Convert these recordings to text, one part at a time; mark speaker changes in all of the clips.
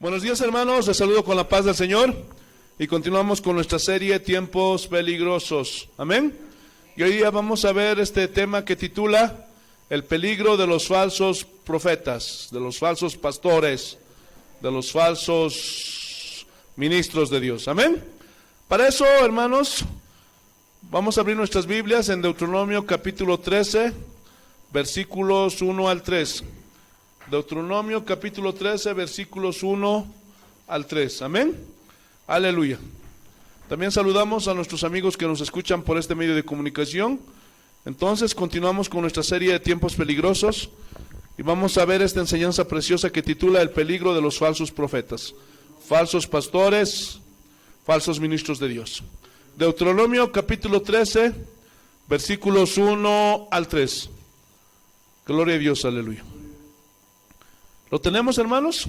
Speaker 1: Buenos días, hermanos, les saludo con la paz del Señor y continuamos con nuestra serie Tiempos Peligrosos. Amén. Y hoy día vamos a ver este tema que titula El peligro de los falsos profetas, de los falsos pastores, de los falsos ministros de Dios. Amén. Para eso, hermanos, vamos a abrir nuestras Biblias en Deuteronomio capítulo 13, versículos 1 al 3. Deuteronomio capítulo 13, versículos 1 al 3. Amén. Aleluya. También saludamos a nuestros amigos que nos escuchan por este medio de comunicación. Entonces continuamos con nuestra serie de Tiempos Peligrosos y vamos a ver esta enseñanza preciosa que titula El peligro de los falsos profetas, falsos pastores, falsos ministros de Dios. Deuteronomio capítulo 13, versículos 1 al 3. Gloria a Dios, aleluya. ¿Lo tenemos, hermanos?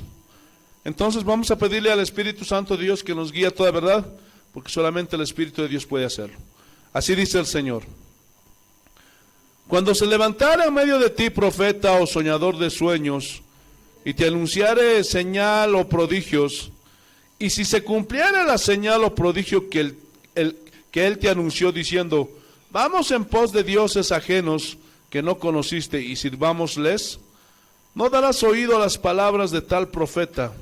Speaker 1: Entonces vamos a pedirle al Espíritu Santo de Dios que nos guíe a toda verdad, porque solamente el Espíritu de Dios puede hacerlo. Así dice el Señor: Cuando se levantare en medio de ti profeta o soñador de sueños, y te anunciare señal o prodigios, y si se cumpliera la señal o prodigio que él te anunció diciendo, vamos en pos de dioses ajenos que no conociste y sirvámosles, no darás oído a las palabras de tal profeta,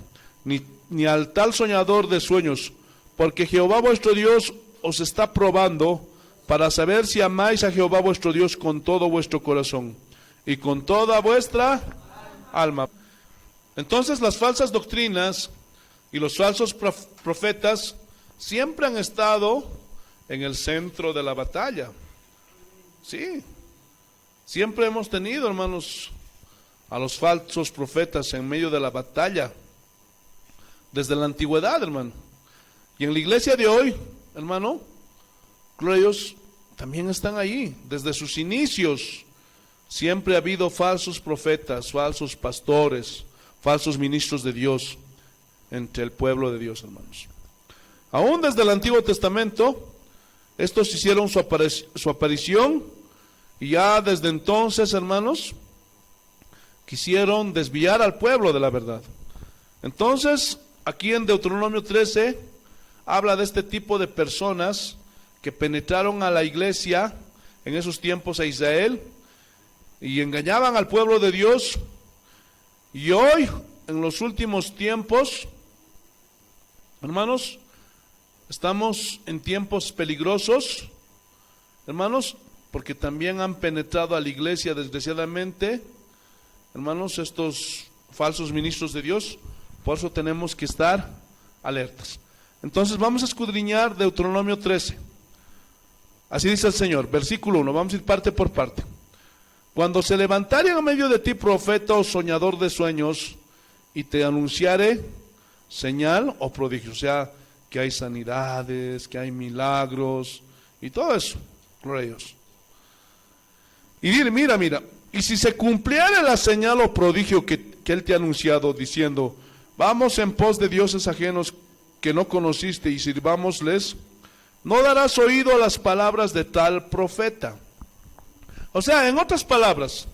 Speaker 1: ni al tal soñador de sueños, porque Jehová vuestro Dios os está probando para saber si amáis a Jehová vuestro Dios con todo vuestro corazón y con toda vuestra alma. Entonces las falsas doctrinas y los falsos profetas siempre han estado en el centro de la batalla. Sí, siempre hemos tenido, hermanos, a los falsos profetas en medio de la batalla, desde la antigüedad, hermano. Y en la iglesia de hoy, hermano, ellos también están ahí, desde sus inicios. Siempre ha habido falsos profetas, falsos pastores, falsos ministros de Dios entre el pueblo de Dios, hermanos. Aún desde el Antiguo Testamento, estos hicieron su aparición, y ya desde entonces, hermanos, quisieron desviar al pueblo de la verdad. Entonces, aquí en Deuteronomio 13, habla de este tipo de personas que penetraron a la iglesia en esos tiempos a Israel y engañaban al pueblo de Dios. Y hoy, en los últimos tiempos, hermanos, estamos en tiempos peligrosos, hermanos, porque también han penetrado a la iglesia, desgraciadamente, hermanos, estos falsos ministros de Dios. Por eso tenemos que estar alertas. Entonces vamos a escudriñar Deuteronomio 13. Así dice el Señor, versículo 1, vamos a ir parte por parte. Cuando se levantare en medio de ti profeta o soñador de sueños, y te anunciare señal o prodigio, o sea, que hay sanidades, que hay milagros, y todo eso, gloria a Dios. Y dile, mira, y si se cumpliera la señal o prodigio que él te ha anunciado, diciendo, vamos en pos de dioses ajenos que no conociste y sirvámosles, no darás oído a las palabras de tal profeta. O sea, en otras palabras,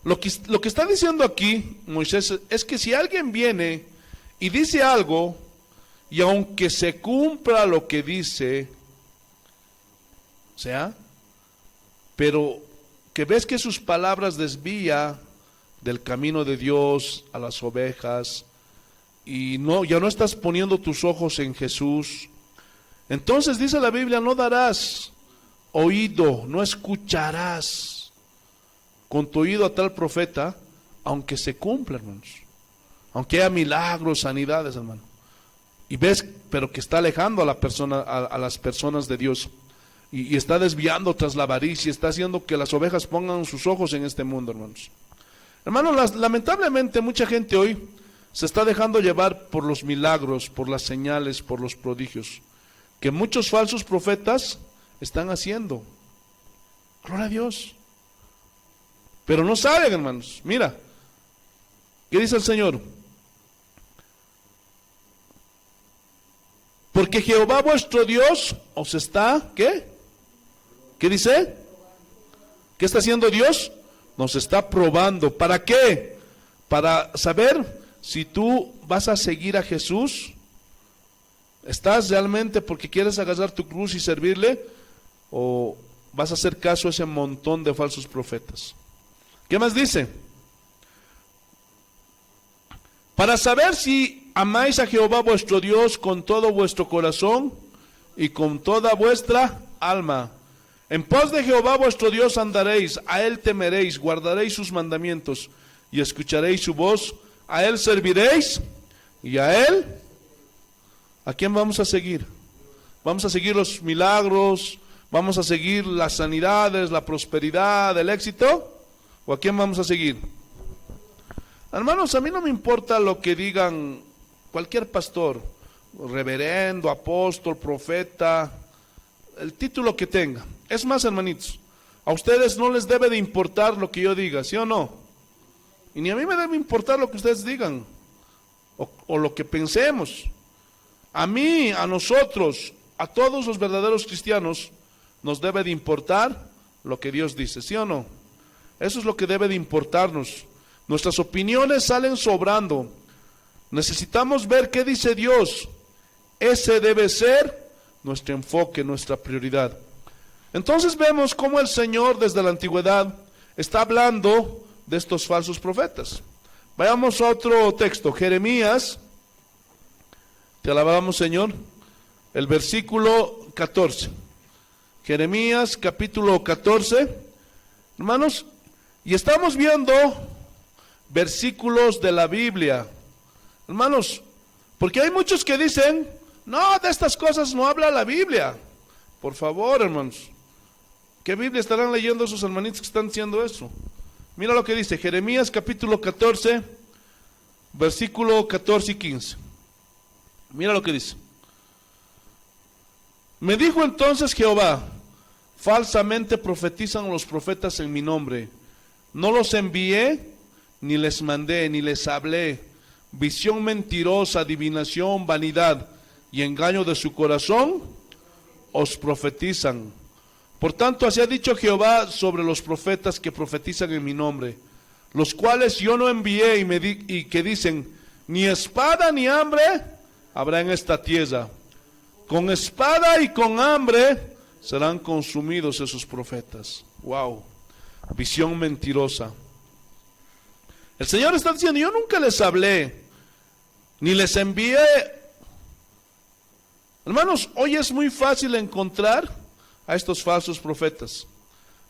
Speaker 1: lo que está diciendo aquí Moisés es que si alguien viene y dice algo, y aunque se cumpla lo que dice, o sea, pero que ves que sus palabras desvía del camino de Dios a las ovejas, y ya no estás poniendo tus ojos en Jesús, entonces dice la Biblia, no darás oído, no escucharás con tu oído a tal profeta, aunque se cumpla, hermanos, aunque haya milagros, sanidades, hermano, y ves, pero que está alejando a la persona, a las personas de Dios, y está desviando tras la avaricia, está haciendo que las ovejas pongan sus ojos en este mundo, hermanos. Hermanos, lamentablemente mucha gente hoy se está dejando llevar por los milagros, por las señales, por los prodigios, que muchos falsos profetas están haciendo. Gloria a Dios. Pero no saben, hermanos. Mira, ¿qué dice el Señor? Porque Jehová vuestro Dios os está, ¿qué? ¿Qué dice? ¿Qué está haciendo Dios? Nos está probando. ¿Para qué? Para saber si tú vas a seguir a Jesús, ¿estás realmente porque quieres agarrar tu cruz y servirle? ¿O vas a hacer caso a ese montón de falsos profetas? ¿Qué más dice? Para saber si amáis a Jehová vuestro Dios con todo vuestro corazón y con toda vuestra alma. En pos de Jehová vuestro Dios andaréis, a él temeréis, guardaréis sus mandamientos y escucharéis su voz, a él serviréis y a él, ¿a quién vamos a seguir? ¿Vamos a seguir los milagros? ¿Vamos a seguir las sanidades, la prosperidad, el éxito? ¿O a quién vamos a seguir? Hermanos, a mí no me importa lo que digan cualquier pastor, reverendo, apóstol, profeta, el título que tenga. Es más, hermanitos, a ustedes no les debe de importar lo que yo diga, ¿sí o no? Y ni a mí me debe importar lo que ustedes digan, o lo que pensemos. A mí, a nosotros, a todos los verdaderos cristianos, nos debe de importar lo que Dios dice, ¿sí o no? Eso es lo que debe de importarnos. Nuestras opiniones salen sobrando. Necesitamos ver qué dice Dios. Ese debe ser nuestro enfoque, nuestra prioridad. Entonces vemos cómo el Señor desde la antigüedad está hablando de estos falsos profetas. Vayamos a otro texto, Jeremías, te alabamos Señor, el versículo 14. Jeremías capítulo 14, hermanos, y estamos viendo versículos de la Biblia, hermanos, porque hay muchos que dicen, no, de estas cosas no habla la Biblia. Por favor, hermanos, ¿qué Biblia estarán leyendo esos hermanitos que están diciendo eso? Mira lo que dice Jeremías capítulo 14, versículo 14 y 15. Mira lo que dice. Me dijo entonces Jehová, falsamente profetizan los profetas en mi nombre. No los envié, ni les mandé, ni les hablé. Visión mentirosa, adivinación, vanidad y engaño de su corazón, os profetizan. Por tanto, así ha dicho Jehová sobre los profetas que profetizan en mi nombre, los cuales yo no envié y que dicen, ni espada ni hambre habrá en esta tierra. Con espada y con hambre serán consumidos esos profetas. Wow, visión mentirosa. El Señor está diciendo, yo nunca les hablé, ni les envié. Hermanos, hoy es muy fácil encontrar a estos falsos profetas.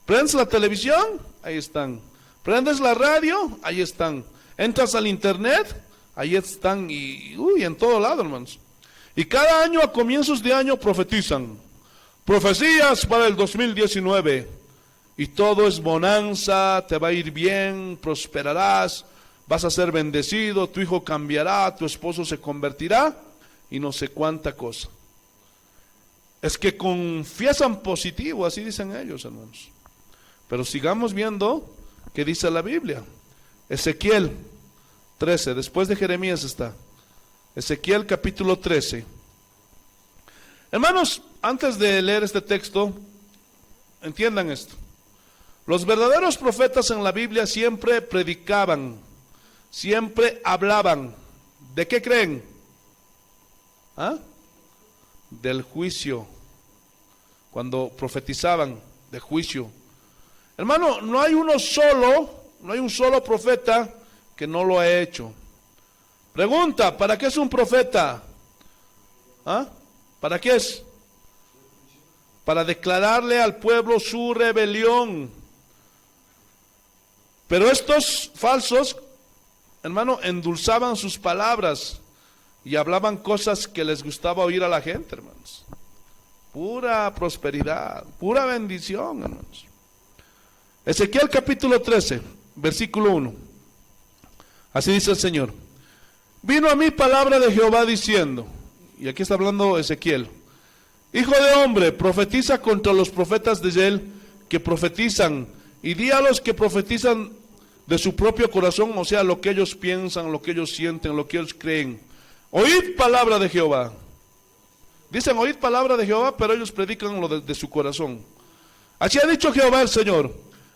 Speaker 1: Prendes la televisión, ahí están. Prendes la radio, ahí están. Entras al internet, ahí están y en todo lado, hermanos. Y cada año a comienzos de año profetizan. Profecías para el 2019. Y todo es bonanza, te va a ir bien, prosperarás, vas a ser bendecido, tu hijo cambiará, tu esposo se convertirá y no sé cuánta cosa. Es que confiesan positivo, así dicen ellos, hermanos. Pero sigamos viendo qué dice la Biblia. Ezequiel 13, después de Jeremías está. Ezequiel capítulo 13. Hermanos, antes de leer este texto, entiendan esto. Los verdaderos profetas en la Biblia siempre predicaban, siempre hablaban. ¿De qué creen? ¿Ah? Del juicio. Cuando profetizaban de juicio. Hermano, no hay un solo profeta que no lo ha hecho. Pregunta, ¿para qué es un profeta? ¿Ah? ¿Para qué es? Para declararle al pueblo su rebelión. Pero estos falsos, hermano, endulzaban sus palabras y hablaban cosas que les gustaba oír a la gente, hermanos. Pura prosperidad, pura bendición, hermanos. Ezequiel capítulo 13, versículo 1. Así dice el Señor. Vino a mí palabra de Jehová diciendo, y aquí está hablando Ezequiel, hijo de hombre, profetiza contra los profetas de él que profetizan, y di a los que profetizan de su propio corazón, o sea, lo que ellos piensan, lo que ellos sienten, lo que ellos creen. Oíd palabra de Jehová. Dicen oíd palabra de Jehová, pero ellos predican lo de su corazón. Así ha dicho Jehová el Señor.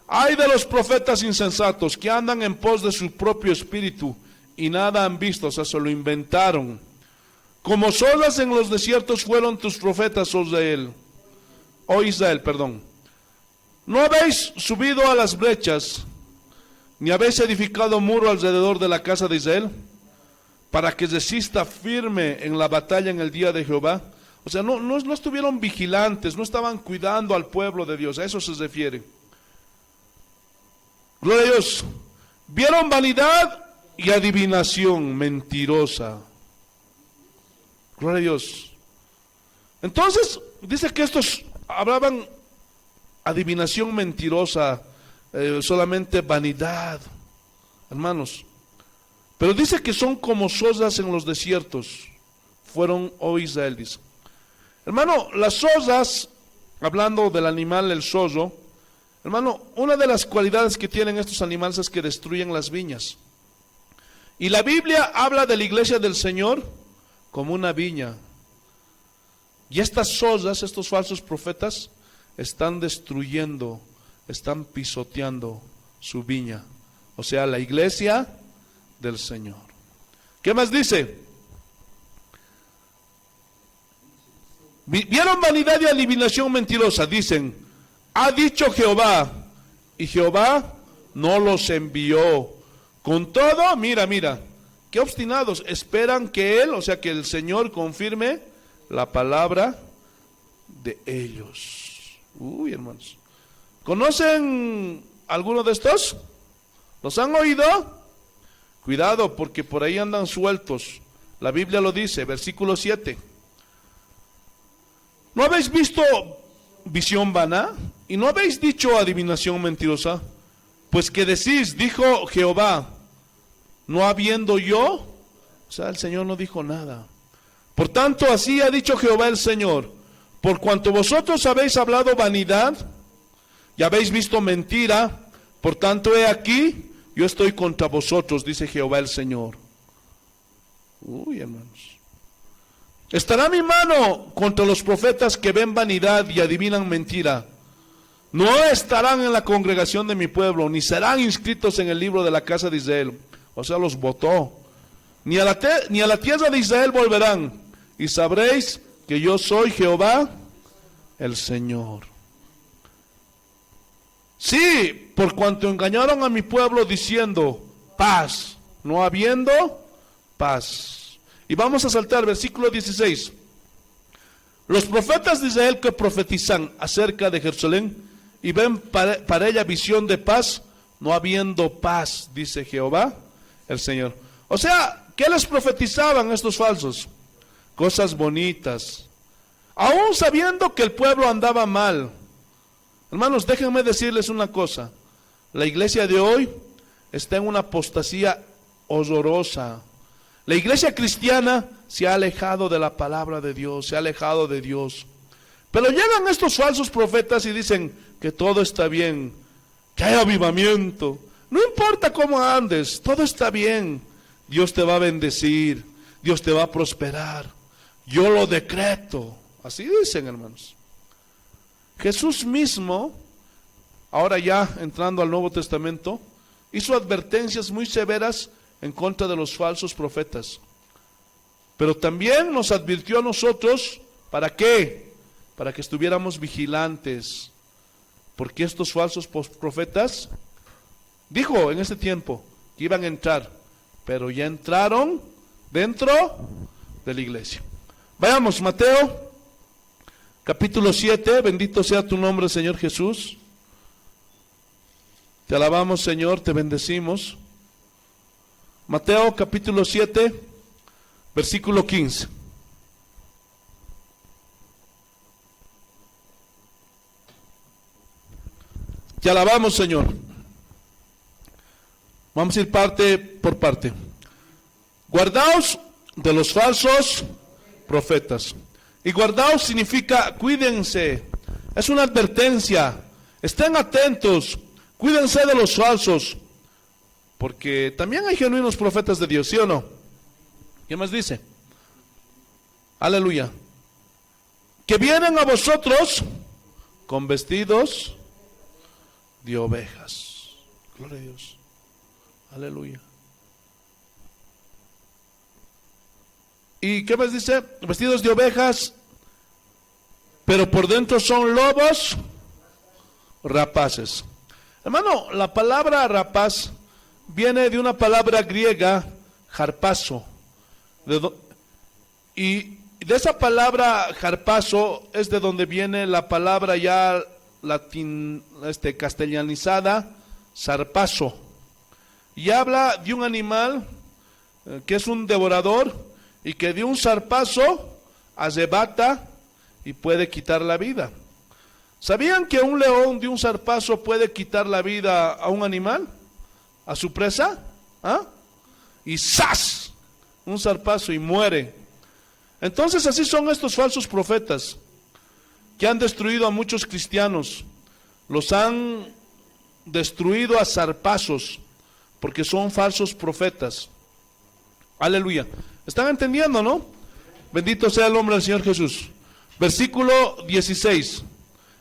Speaker 1: Ay de los profetas insensatos que andan en pos de su propio espíritu y nada han visto, o sea, se lo inventaron. Como solas en los desiertos fueron tus profetas, oh Israel, perdón. No habéis subido a las brechas, ni habéis edificado muro alrededor de la casa de Israel, para que resista firme en la batalla en el día de Jehová. O sea, no estuvieron vigilantes, no estaban cuidando al pueblo de Dios, a eso se refiere. Gloria a Dios. Vieron vanidad y adivinación mentirosa. Gloria a Dios. Entonces, dice que estos hablaban adivinación mentirosa, solamente vanidad, hermanos. Pero dice que son como zozas en los desiertos. Fueron, oh Israel, dice. Hermano, las zozas, hablando del animal, el zozo, hermano, una de las cualidades que tienen estos animales es que destruyen las viñas. Y la Biblia habla de la iglesia del Señor como una viña. Y estas zozas, estos falsos profetas, están destruyendo, están pisoteando su viña. O sea, la iglesia del Señor. ¿Qué más dice? Vieron vanidad y adivinación mentirosa. Dicen, ha dicho Jehová, y Jehová no los envió. Con todo, mira, qué obstinados, esperan que Él, o sea, que el Señor confirme la palabra de ellos. Uy, hermanos, ¿conocen alguno de estos? ¿Los han oído? Cuidado, porque por ahí andan sueltos. La Biblia lo dice, versículo 7. ¿No habéis visto visión vana? ¿Y no habéis dicho adivinación mentirosa? Pues que decís, dijo Jehová, no habiendo yo. O sea, el Señor no dijo nada. Por tanto, así ha dicho Jehová el Señor, por cuanto vosotros habéis hablado vanidad y habéis visto mentira, por tanto, he aquí, yo estoy contra vosotros, dice Jehová el Señor. Uy, hermanos. Estará mi mano contra los profetas que ven vanidad y adivinan mentira. No estarán en la congregación de mi pueblo, ni serán inscritos en el libro de la casa de Israel. O sea, los botó. Ni a la tierra de Israel volverán. Y sabréis que yo soy Jehová, el Señor. Sí, por cuanto engañaron a mi pueblo diciendo paz, no habiendo paz. Y vamos a saltar versículo 16. Los profetas de Israel que profetizan acerca de Jerusalén y ven para ella visión de paz, no habiendo paz, dice Jehová el Señor. O sea, ¿qué les profetizaban estos falsos? Cosas bonitas, aún sabiendo que el pueblo andaba mal. Hermanos, déjenme decirles una cosa. La iglesia de hoy está en una apostasía horrorosa. La iglesia cristiana se ha alejado de la palabra de Dios, se ha alejado de Dios. Pero llegan estos falsos profetas y dicen que todo está bien, que hay avivamiento. No importa cómo andes, todo está bien. Dios te va a bendecir, Dios te va a prosperar. Yo lo decreto. Así dicen, hermanos. Jesús mismo, ahora ya entrando al Nuevo Testamento, hizo advertencias muy severas en contra de los falsos profetas. Pero también nos advirtió a nosotros, ¿para qué? Para que estuviéramos vigilantes. Porque estos falsos profetas, dijo en ese tiempo, que iban a entrar, pero ya entraron dentro de la iglesia. Vayamos, Mateo, capítulo 7, bendito sea tu nombre, Señor Jesús. Te alabamos, Señor, te bendecimos. Mateo capítulo 7, versículo 15. Te alabamos, Señor. Vamos a ir parte por parte. Guardaos de los falsos profetas. Y guardaos significa cuídense. Es una advertencia. Estén atentos. Cuídense de los falsos. Porque también hay genuinos profetas de Dios, ¿sí o no? ¿Qué más dice? Aleluya. Que vienen a vosotros con vestidos de ovejas. Gloria a Dios. Aleluya. ¿Y qué más dice? Vestidos de ovejas, pero por dentro son lobos rapaces. Hermano, la palabra rapaz viene de una palabra griega, harpazo. Y de esa palabra harpazo es de donde viene la palabra ya castellanizada, zarpazo. Y habla de un animal que es un devorador y que de un zarpazo arrebata y puede quitar la vida. ¿Sabían que un león de un zarpazo puede quitar la vida a un animal? ¿A su presa? ¿Ah? Y ¡zas! Un zarpazo y muere. Entonces así son estos falsos profetas que han destruido a muchos cristianos. Los han destruido a zarpazos porque son falsos profetas. Aleluya. ¿Están entendiendo, no? Bendito sea el nombre del Señor Jesús. Versículo 16.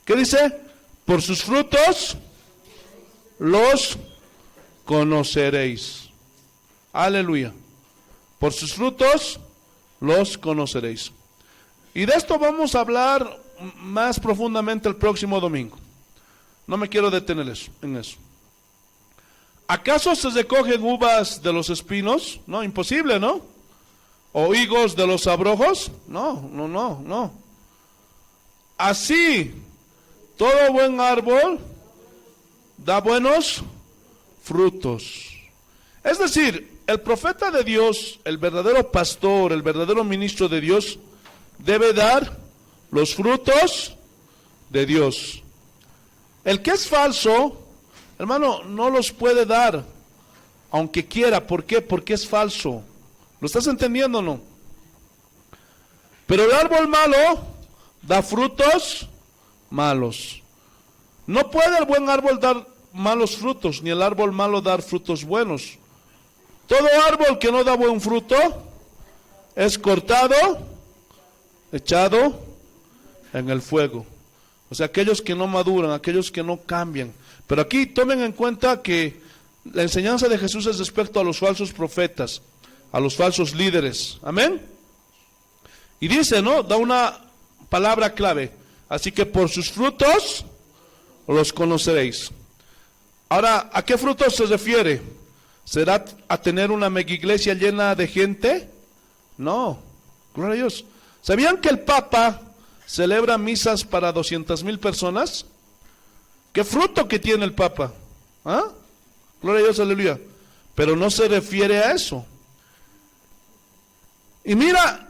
Speaker 1: ¿Qué dice? Por sus frutos los conoceréis. Aleluya. Por sus frutos los conoceréis. Y de esto vamos a hablar más profundamente el próximo domingo. No me quiero detener en eso. ¿Acaso se recogen uvas de los espinos? No, imposible, ¿no? ¿O higos de los abrojos? No. Así, todo buen árbol da buenos frutos. Es decir, el profeta de Dios, el verdadero pastor, el verdadero ministro de Dios, debe dar los frutos de Dios. El que es falso, hermano, no los puede dar, aunque quiera. ¿Por qué? Porque es falso. ¿Lo estás entendiendo o no? Pero el árbol malo da frutos malos. No puede el buen árbol dar malos frutos, ni el árbol malo dar frutos buenos. Todo árbol que no da buen fruto es cortado, echado en el fuego. O sea, aquellos que no maduran, aquellos que no cambian. Pero aquí tomen en cuenta que la enseñanza de Jesús es respecto a los falsos profetas, a los falsos líderes. Amén. Y dice, ¿no? Da una palabra clave. Así que por sus frutos los conoceréis. Ahora, ¿a qué frutos se refiere? ¿Será a tener una mega iglesia llena de gente? No, gloria a Dios. ¿Sabían que el Papa celebra misas para 200,000 personas? ¿Qué fruto que tiene el Papa? ¿Ah? Gloria a Dios, aleluya. Pero no se refiere a eso. Y mira,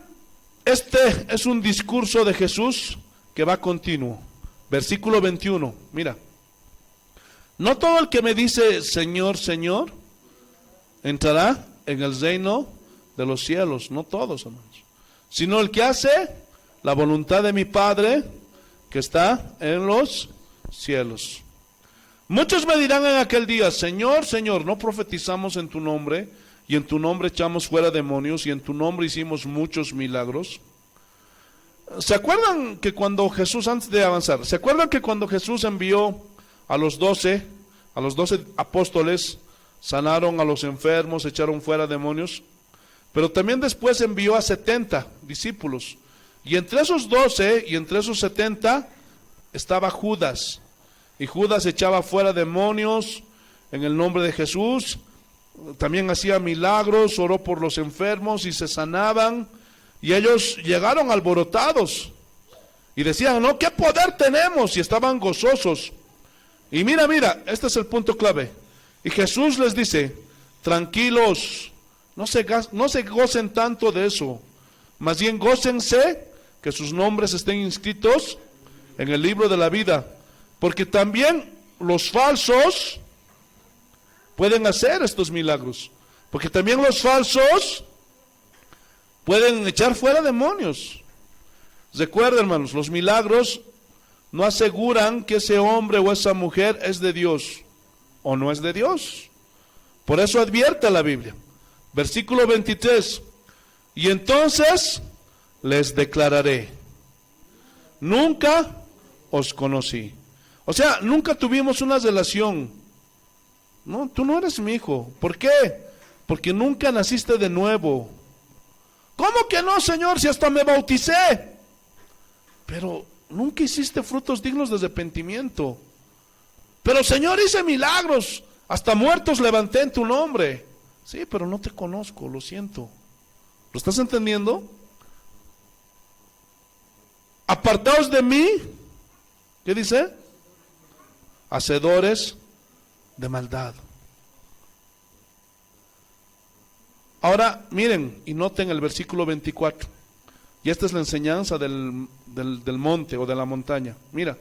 Speaker 1: este es un discurso de Jesús que va continuo. Versículo 21, mira. No todo el que me dice Señor, Señor, entrará en el reino de los cielos. No todos, hermanos. Sino el que hace la voluntad de mi Padre que está en los cielos. Muchos me dirán en aquel día, Señor, Señor, ¿no profetizamos en tu nombre? Y en tu nombre echamos fuera demonios, y en tu nombre hicimos muchos milagros. ¿Se acuerdan que cuando Jesús, antes de avanzar, ¿se acuerdan que cuando Jesús envió a los 12 apóstoles, sanaron a los enfermos, echaron fuera demonios? Pero también después envió a 70 discípulos. Y entre esos 12 y entre esos 70 estaba Judas. Y Judas echaba fuera demonios en el nombre de Jesús. También hacía milagros, oró por los enfermos y se sanaban. Y ellos llegaron alborotados. Y decían, no, ¿qué poder tenemos? Y estaban gozosos. Y mira, este es el punto clave. Y Jesús les dice, tranquilos, no se gocen tanto de eso. Más bien gócense que sus nombres estén inscritos en el libro de la vida. Porque también los falsos pueden hacer estos milagros. Porque también los falsos pueden echar fuera demonios. Recuerden, hermanos, los milagros no aseguran que ese hombre o esa mujer es de Dios o no es de Dios. Por eso advierte la Biblia. Versículo 23. Y entonces les declararé, nunca os conocí. O sea, nunca tuvimos una relación. No, tú no eres mi hijo. ¿Por qué? Porque nunca naciste de nuevo. ¿Cómo que no, Señor, si hasta me bauticé? Pero nunca hiciste frutos dignos de arrepentimiento. Pero, Señor, hice milagros, hasta muertos levanté en tu nombre. Sí, pero no te conozco, lo siento. ¿Lo estás entendiendo? Apartaos de mí, ¿qué dice? Hacedores de maldad. Ahora, miren y noten el versículo 24. Y esta es la enseñanza del monte o de la montaña. Mira.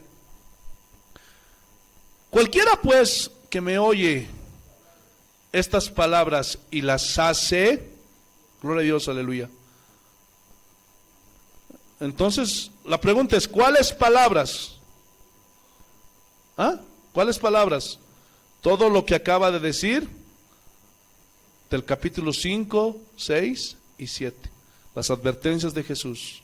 Speaker 1: Cualquiera pues que me oye estas palabras y las hace, gloria a Dios, aleluya. Entonces, la pregunta es, ¿cuáles palabras? ¿Ah? ¿Cuáles palabras? Todo lo que acaba de decir del capítulo 5, 6 y 7. Las advertencias de Jesús.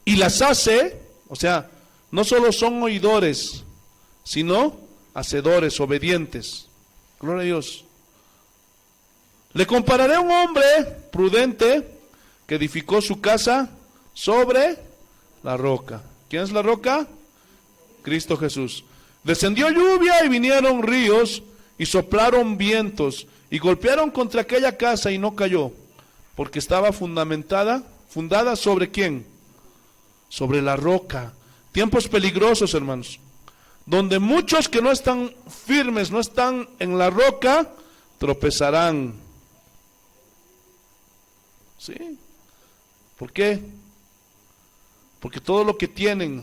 Speaker 1: Y las hace, o sea, no solo son oidores, sino hacedores, obedientes. Gloria a Dios. Le compararé a un hombre prudente que edificó su casa sobre la roca. ¿Quién es la roca? Cristo Jesús. Descendió lluvia y vinieron ríos y soplaron vientos y golpearon contra aquella casa y no cayó, porque estaba fundada sobre ¿quién? Sobre la roca. Tiempos peligrosos, hermanos, donde muchos que no están firmes, no están en la roca, tropezarán. ¿Sí? ¿Por qué? Porque todo lo que tienen,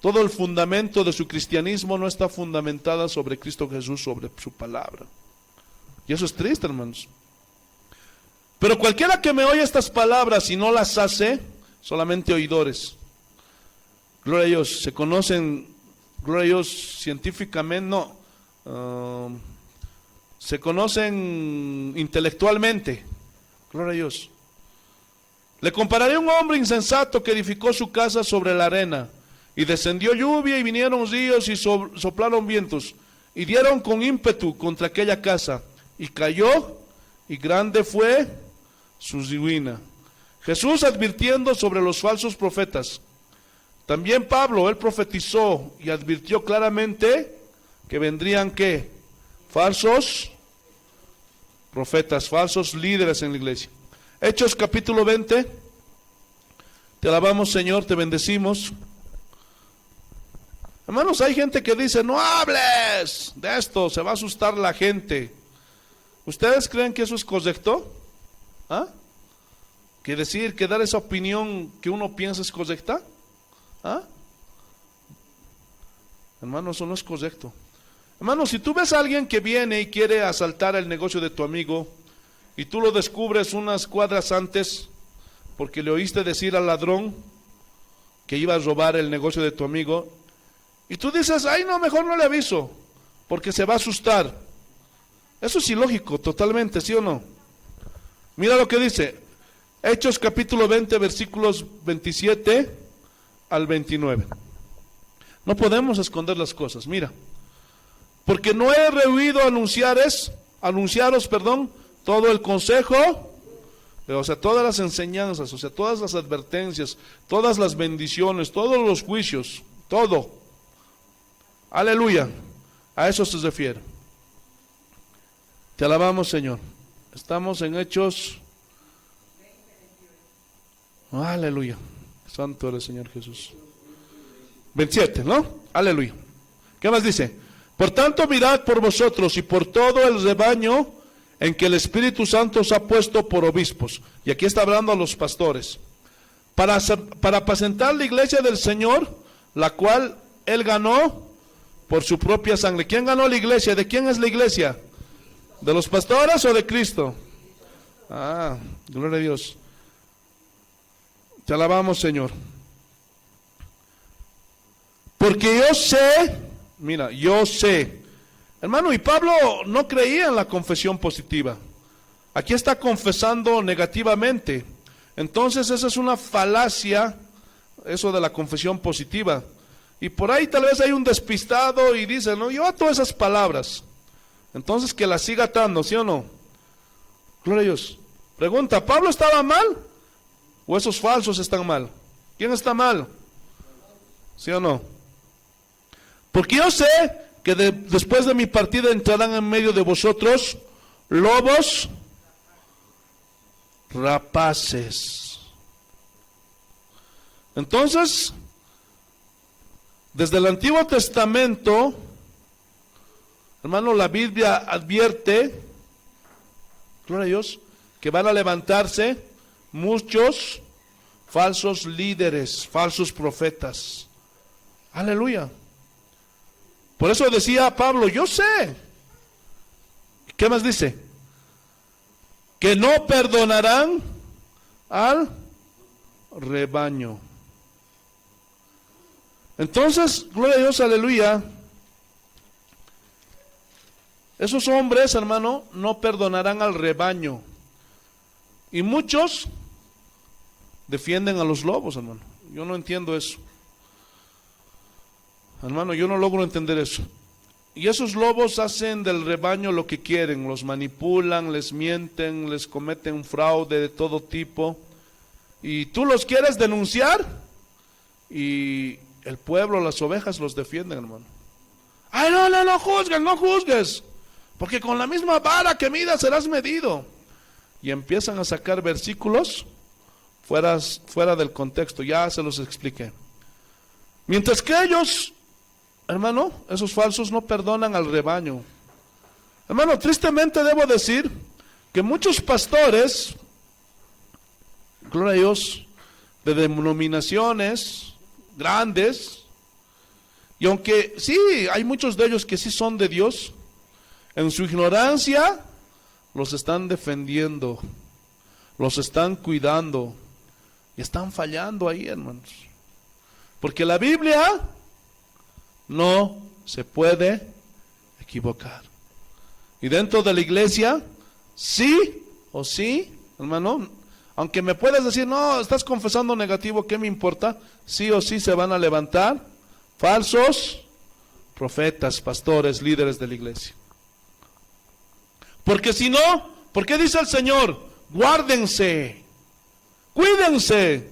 Speaker 1: todo el fundamento de su cristianismo no está fundamentada sobre Cristo Jesús, sobre su palabra. Y eso es triste, hermanos. Pero cualquiera que me oye estas palabras y no las hace, solamente oidores. Gloria a Dios, se conocen, gloria a Dios, científicamente, no, se conocen intelectualmente. Gloria a Dios. Le compararé a un hombre insensato que edificó su casa sobre la arena, y descendió lluvia y vinieron ríos y soplaron vientos, y dieron con ímpetu contra aquella casa, y cayó, y grande fue su ruina. Jesús advirtiendo sobre los falsos profetas. También Pablo, él profetizó y advirtió claramente que vendrían ¿qué? Falsos profetas, falsos líderes en la iglesia. Hechos capítulo 20. Te alabamos, Señor, te bendecimos. Hermanos, hay gente que dice, no hables de esto, se va a asustar la gente. ¿Ustedes creen que eso es correcto? ¿Ah? ¿Que decir, que dar esa opinión que uno piensa es correcta? ¿Ah? Hermano, eso no es correcto. Hermano, si tú ves a alguien que viene y quiere asaltar el negocio de tu amigo, y tú lo descubres unas cuadras antes, porque le oíste decir al ladrón que iba a robar el negocio de tu amigo, y tú dices, ay no, mejor no le aviso, porque se va a asustar. Eso es ilógico, totalmente, ¿sí o no? Mira lo que dice, Hechos capítulo 20, versículos 27 al 29. No podemos esconder las cosas, mira. Porque no he rehuido anunciaros, todo el consejo, o sea, todas las enseñanzas, o sea, todas las advertencias, todas las bendiciones, todos los juicios, todo. Aleluya, a eso se refiere. Te alabamos, Señor. Estamos en Hechos. Aleluya. Santo eres, Señor Jesús. 27, ¿no? Aleluya. ¿Qué más dice? Por tanto, mirad por vosotros y por todo el rebaño en que el Espíritu Santo os ha puesto por obispos. Y aquí está hablando a los pastores. Para apacentar la iglesia del Señor, la cual Él ganó por su propia sangre. ¿Quién ganó la iglesia? ¿De quién es la iglesia? ¿De los pastores o de Cristo? Ah, gloria a Dios. Te alabamos, Señor. Porque yo sé, mira, yo sé. Hermano, y Pablo no creía en la confesión positiva. Aquí está confesando negativamente. Entonces esa es una falacia, eso de la confesión positiva. Y por ahí tal vez hay un despistado y dice, no, yo ato esas palabras. Entonces que las siga atando, ¿sí o no? Gloria a Dios. Pregunta, ¿Pablo estaba mal? ¿O esos falsos están mal? ¿Quién está mal? ¿Sí o no? Porque yo sé que después de mi partida entrarán en medio de vosotros lobos rapaces. Entonces, desde el Antiguo Testamento, hermano, la Biblia advierte, gloria a Dios, que van a levantarse muchos falsos líderes, falsos profetas. Aleluya. Por eso decía Pablo, yo sé. ¿Qué más dice? Que no perdonarán al rebaño. Entonces, gloria a Dios, aleluya. Esos hombres, hermano, no perdonarán al rebaño. Y muchos defienden a los lobos, hermano. Yo no entiendo eso. Hermano, yo no logro entender eso. Y esos lobos hacen del rebaño lo que quieren. Los manipulan, les mienten, les cometen fraude de todo tipo. Y tú los quieres denunciar y el pueblo, las ovejas los defienden, hermano. Ay, no juzgues, no juzgues. Porque con la misma vara que midas serás medido. Y empiezan a sacar versículos fuera del contexto. Ya se los expliqué. Mientras que ellos, hermano, esos falsos no perdonan al rebaño. Hermano, tristemente debo decir que muchos pastores, gloria a Dios, de denominaciones grandes, y aunque sí, hay muchos de ellos que sí son de Dios, en su ignorancia los están defendiendo, los están cuidando, y están fallando ahí, hermanos. Porque la Biblia no se puede equivocar. Y dentro de la iglesia, sí o sí, hermano, aunque me puedes decir, no, estás confesando negativo, ¿qué me importa? Sí o sí se van a levantar falsos profetas, pastores, líderes de la iglesia. Porque si no, ¿por qué dice el Señor? Guárdense, cuídense.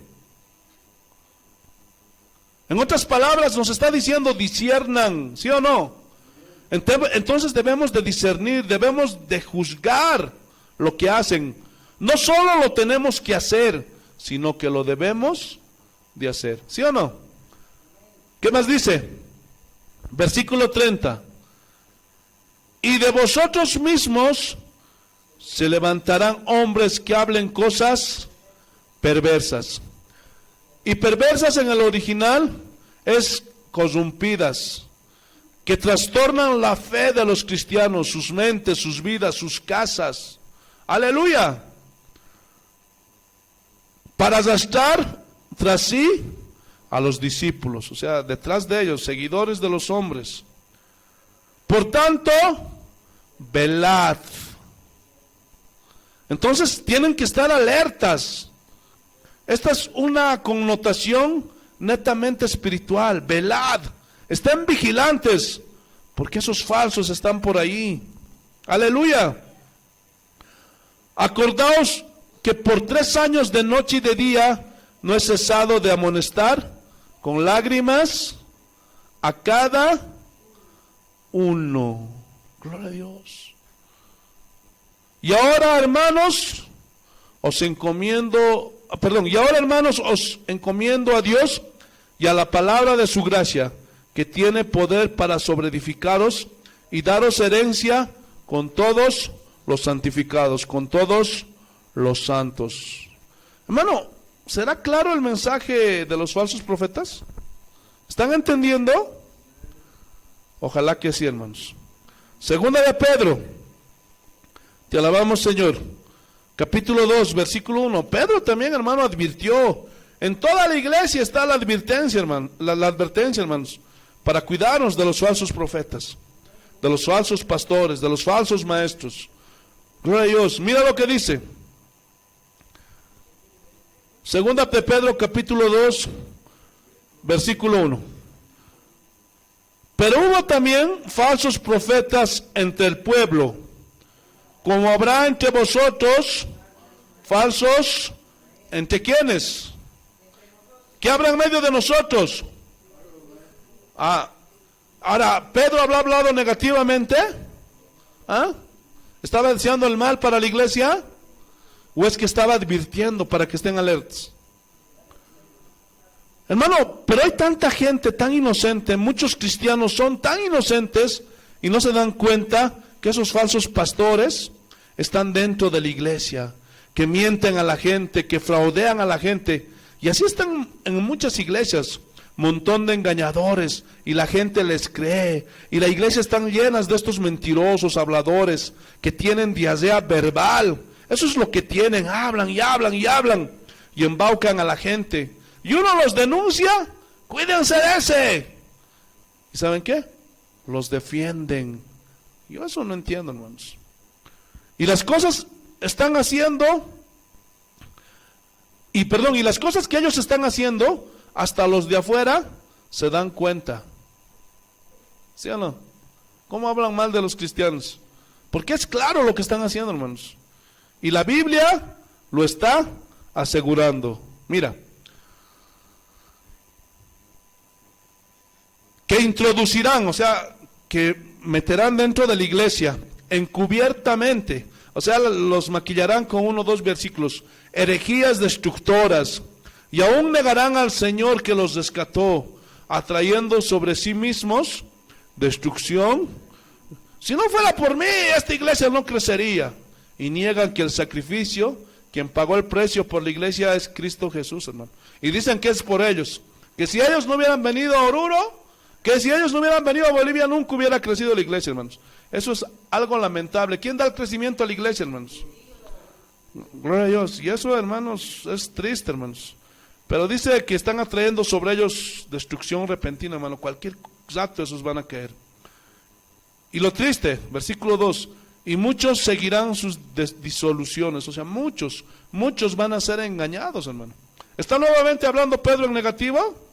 Speaker 1: En otras palabras, nos está diciendo disciernan, ¿sí o no? Entonces debemos de discernir, debemos de juzgar lo que hacen. No solo lo tenemos que hacer, sino que lo debemos de hacer, ¿sí o no? ¿Qué más dice? Versículo 30. Y de vosotros mismos se levantarán hombres que hablen cosas perversas. Y perversas en el original es corrompidas, que trastornan la fe de los cristianos, sus mentes, sus vidas, sus casas. Aleluya. Para arrastrar tras sí a los discípulos, o sea, detrás de ellos, seguidores de los hombres. Por tanto, velad. Entonces tienen que estar alertas. Esta es una connotación netamente espiritual. Velad. Estén vigilantes, porque esos falsos están por ahí. Aleluya. Acordaos que por 3 años de noche y de día no he cesado de amonestar con lágrimas a cada uno. Gloria a Dios. Y ahora, hermanos, os encomiendo a Dios y a la palabra de su gracia, que tiene poder para sobreedificaros y daros herencia con todos los santificados, con todos los santos. Hermano, ¿será claro el mensaje de los falsos profetas? ¿Están entendiendo? Ojalá que sí, hermanos. Segunda de Pedro, te alabamos, Señor. Capítulo 2, versículo 1. Pedro también, hermano, advirtió. En toda la iglesia está la advertencia, hermano, la advertencia, hermanos, para cuidarnos de los falsos profetas, de los falsos pastores, de los falsos maestros. Gloria a Dios. Mira lo que dice. Segunda de Pedro, capítulo 2, versículo 1. Pero hubo también falsos profetas entre el pueblo, como habrá entre vosotros falsos, ¿entre quiénes? ¿Qué habrá en medio de nosotros? Ahora, ¿Pedro habrá hablado negativamente? ¿Estaba deseando el mal para la iglesia? ¿O es que estaba advirtiendo para que estén alertas? Hermano, pero hay tanta gente tan inocente, muchos cristianos son tan inocentes y no se dan cuenta que esos falsos pastores están dentro de la iglesia, que mienten a la gente, que fraudean a la gente. Y así están en muchas iglesias, montón de engañadores, y la gente les cree. Y las iglesias están llenas de estos mentirosos, habladores, que tienen diarrea verbal. Eso es lo que tienen, hablan y hablan y hablan, y embaucan a la gente. Y uno los denuncia, cuídense de ese. ¿Y saben qué? Los defienden. Yo eso no entiendo, hermanos. Y las cosas están haciendo, y las cosas que ellos están haciendo, hasta los de afuera se dan cuenta. ¿Sí o no? ¿Cómo hablan mal de los cristianos? Porque es claro lo que están haciendo, hermanos. Y la Biblia lo está asegurando. Mira, que introducirán, o sea, que meterán dentro de la iglesia, encubiertamente, o sea, los maquillarán con 1 o 2 versículos, herejías destructoras, y aún negarán al Señor que los rescató, atrayendo sobre sí mismos destrucción. Si no fuera por mí, esta iglesia no crecería. Y niegan que el sacrificio, quien pagó el precio por la iglesia, es Cristo Jesús, hermano. Y dicen que es por ellos, que si ellos no hubieran venido a Oruro, que si ellos no hubieran venido a Bolivia, nunca hubiera crecido la iglesia, hermanos. Eso es algo lamentable. ¿Quién da el crecimiento a la iglesia, hermanos? Gloria a Dios. Y eso, hermanos, es triste, hermanos. Pero dice que están atrayendo sobre ellos destrucción repentina, hermano. Cualquier acto esos van a caer. Y lo triste, versículo 2, y muchos seguirán sus disoluciones. O sea, muchos van a ser engañados, hermano. ¿Está nuevamente hablando Pedro en negativo?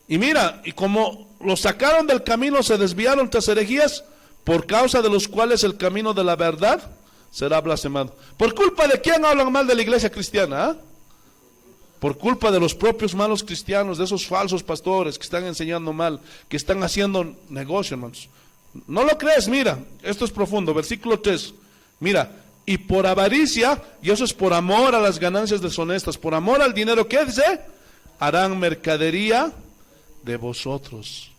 Speaker 1: Y mira, y como los sacaron del camino, se desviaron tras herejías, por causa de los cuales el camino de la verdad será blasfemado. ¿Por culpa de quién hablan mal de la iglesia cristiana? Por culpa de los propios malos cristianos, de esos falsos pastores que están enseñando mal, que están haciendo negocio, hermanos. ¿No lo crees? Mira, esto es profundo, versículo 3. Mira, y por avaricia, y eso es por amor a las ganancias deshonestas, por amor al dinero, ¿qué dice? Harán mercadería de vosotros.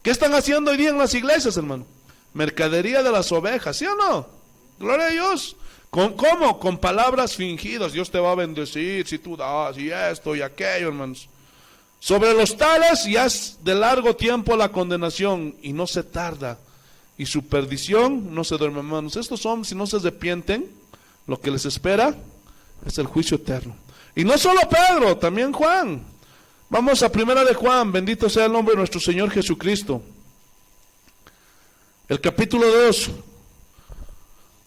Speaker 1: ¿Qué están haciendo hoy día en las iglesias, hermano? Mercadería de las ovejas, ¿sí o no? Gloria a Dios. ¿Cómo? Con palabras fingidas. Dios te va a bendecir si tú das y esto y aquello, hermanos. Sobre los tales ya es de largo tiempo la condenación y no se tarda. Y su perdición no se duerme, hermanos. Estos hombres, si no se arrepienten, lo que les espera es el juicio eterno. Y no solo Pedro, también Juan. Vamos a 1 de Juan, bendito sea el nombre de nuestro Señor Jesucristo. El capítulo 2,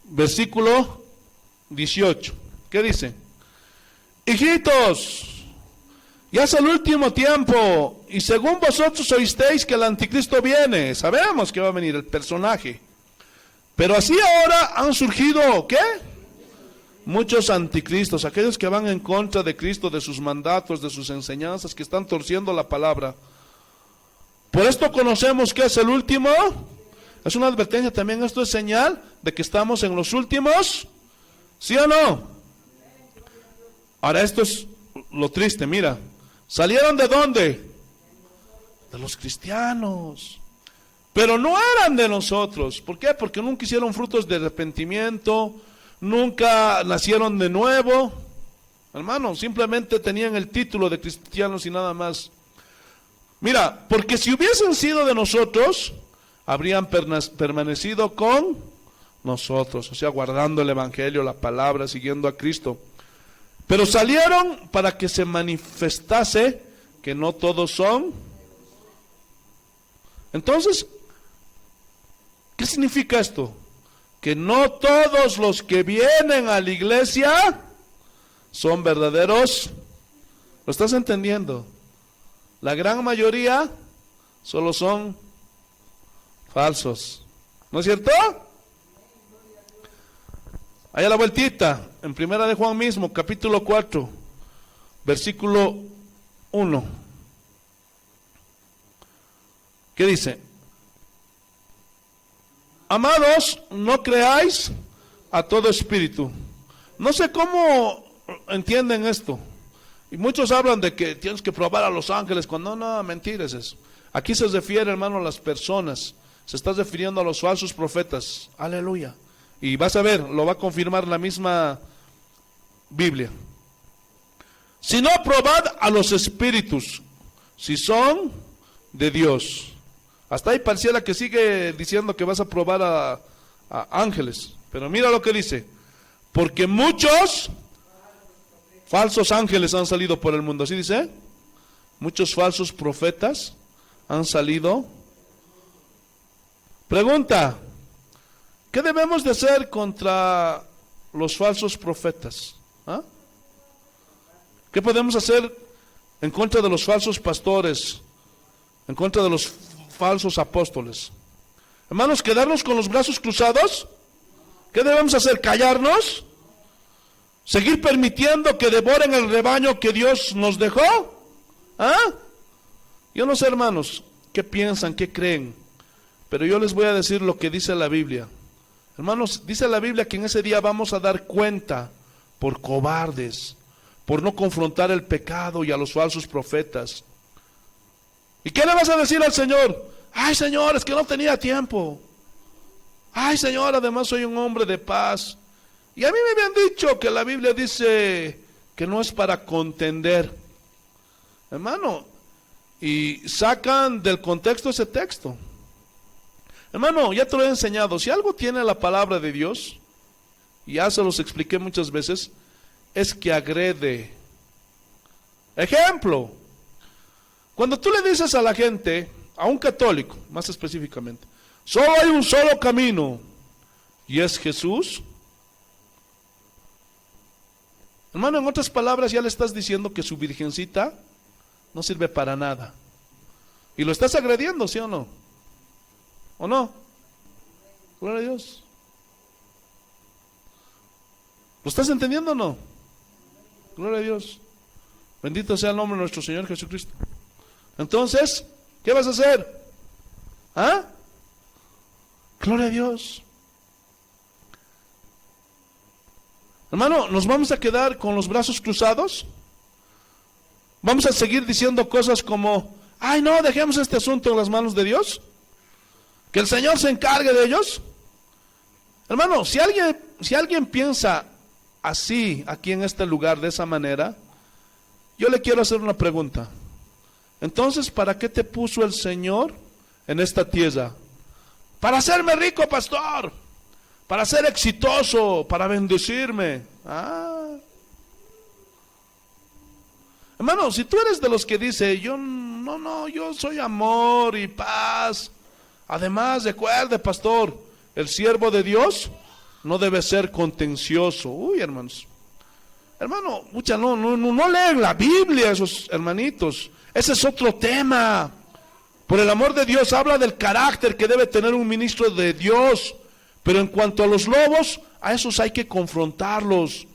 Speaker 1: versículo 18. ¿Qué dice? Hijitos, ya es el último tiempo, y según vosotros oísteis que el anticristo viene. Sabemos que va a venir el personaje. Pero así ahora han surgido, ¿qué? Muchos anticristos, aquellos que van en contra de Cristo, de sus mandatos, de sus enseñanzas, que están torciendo la palabra. Por esto conocemos que es el último. Es una advertencia también, esto es señal de que estamos en los últimos. ¿Sí o no? Ahora esto es lo triste, mira. ¿Salieron de dónde? De los cristianos. Pero no eran de nosotros. ¿Por qué? Porque nunca hicieron frutos de arrepentimiento. Nunca nacieron de nuevo, hermano, simplemente tenían el título de cristianos y nada más. Mira, porque si hubiesen sido de nosotros, habrían permanecido con nosotros, o sea, guardando el evangelio, la palabra, siguiendo a Cristo. Pero salieron para que se manifestase que no todos son. Entonces, ¿qué significa esto? Que no todos los que vienen a la iglesia son verdaderos. ¿Lo estás entendiendo? La gran mayoría solo son falsos. ¿No es cierto? Allá a la vueltita, en Primera de Juan mismo, capítulo 4, versículo 1. ¿Qué dice? Amados, no creáis a todo espíritu. No sé cómo entienden esto. Y muchos hablan de que tienes que probar a los ángeles, cuando no, mentira es eso. Aquí se refiere, hermano, a las personas. Se está refiriendo a los falsos profetas. Aleluya. Y vas a ver, lo va a confirmar la misma Biblia. Si no, probad a los espíritus, si son de Dios. Hasta ahí pareciera que sigue diciendo que vas a probar a ángeles. Pero mira lo que dice. Porque muchos falsos ángeles han salido por el mundo. ¿Así dice? Muchos falsos profetas han salido. Pregunta. ¿Qué debemos de hacer contra los falsos profetas? ¿Ah? ¿Qué podemos hacer en contra de los falsos pastores? En contra de los falsos apóstoles. Hermanos, ¿quedarnos con los brazos cruzados? ¿Qué debemos hacer? ¿Callarnos? ¿Seguir permitiendo que devoren el rebaño que Dios nos dejó? ¿Ah? Yo no sé, hermanos, qué piensan, qué creen, pero yo les voy a decir lo que dice la Biblia. Hermanos, dice la Biblia que en ese día vamos a dar cuenta por cobardes, por no confrontar el pecado y a los falsos profetas. ¿Y qué le vas a decir al Señor? Ay, Señor, es que no tenía tiempo. Ay, Señor, además soy un hombre de paz. Y a mí me habían dicho que la Biblia dice que no es para contender. Hermano, y sacan del contexto ese texto. Hermano, ya te lo he enseñado. Si algo tiene la palabra de Dios, y ya se los expliqué muchas veces, es que agrede. Ejemplo. Cuando tú le dices a la gente, a un católico, más específicamente, solo hay un solo camino, y es Jesús. Hermano, en otras palabras ya le estás diciendo que su virgencita no sirve para nada. Y lo estás agrediendo, ¿sí o no? ¿O no? Gloria a Dios. ¿Lo estás entendiendo o no? Gloria a Dios. Bendito sea el nombre de nuestro Señor Jesucristo. Entonces, ¿qué vas a hacer? ¿Ah? Gloria a Dios. Hermano, ¿nos vamos a quedar con los brazos cruzados? ¿Vamos a seguir diciendo cosas como, ay no, dejemos este asunto en las manos de Dios? ¿Que el Señor se encargue de ellos? Hermano, si alguien piensa así, aquí en este lugar, de esa manera, yo le quiero hacer una pregunta. Entonces, ¿para qué te puso el Señor en esta tierra? Para hacerme rico, pastor. Para ser exitoso, para bendecirme. Hermano, si tú eres de los que dice, yo soy amor y paz. Además, recuerde, pastor, el siervo de Dios no debe ser contencioso. Uy, hermanos. Hermano, no leen la Biblia esos hermanitos. Ese es otro tema. Por el amor de Dios, habla del carácter que debe tener un ministro de Dios. Pero en cuanto a los lobos, a esos hay que confrontarlos,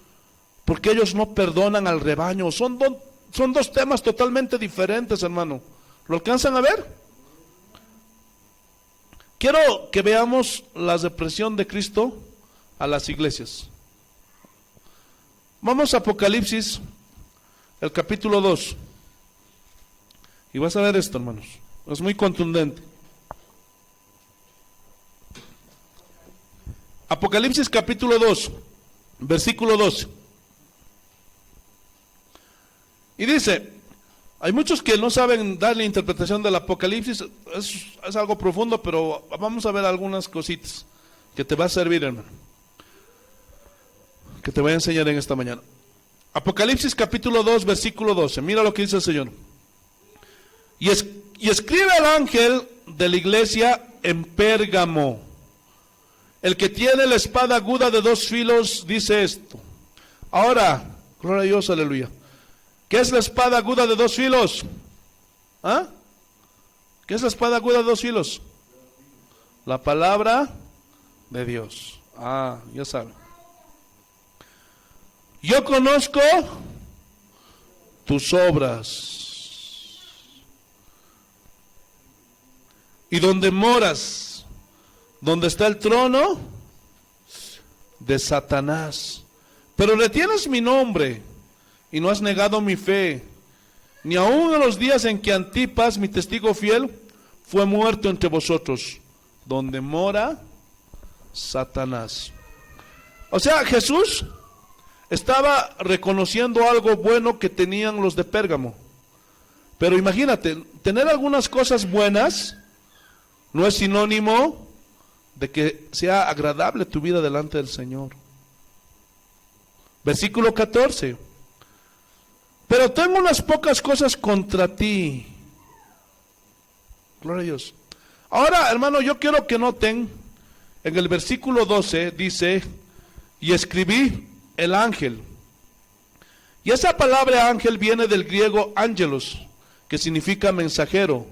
Speaker 1: porque ellos no perdonan al rebaño. Son dos temas totalmente diferentes, hermano. ¿Lo alcanzan a ver? Quiero que veamos la represión de Cristo a las iglesias. Vamos a Apocalipsis, el capítulo 2. Y vas a ver esto, hermanos. Es muy contundente. Apocalipsis capítulo 2, versículo 12. Y dice, hay muchos que no saben darle interpretación del Apocalipsis, es algo profundo, pero vamos a ver algunas cositas que te va a servir, hermano, que te voy a enseñar en esta mañana. Apocalipsis capítulo 2, versículo 12, mira lo que dice el Señor. Y escribe al ángel de la iglesia en Pérgamo, el que tiene la espada aguda de dos filos, dice esto. Ahora, gloria a Dios, aleluya. ¿Qué es la espada aguda de dos filos? ¿Ah? ¿Qué es la espada aguda de dos filos? La palabra de Dios. Ya saben. yo conozco tus obras y donde moras, donde está el trono de Satanás. Pero retienes mi nombre y no has negado mi fe, ni aun en los días en que Antipas, mi testigo fiel, fue muerto entre vosotros, donde mora Satanás. O sea, Jesús estaba reconociendo algo bueno que tenían los de Pérgamo. Pero imagínate, tener algunas cosas buenas no es sinónimo de que sea agradable tu vida delante del Señor. Versículo 14. Pero tengo unas pocas cosas contra ti. Gloria a Dios. Ahora, hermano, yo quiero que noten, en el versículo 12 dice, y escribí el ángel. Y esa palabra ángel viene del griego ángelos, que significa mensajero.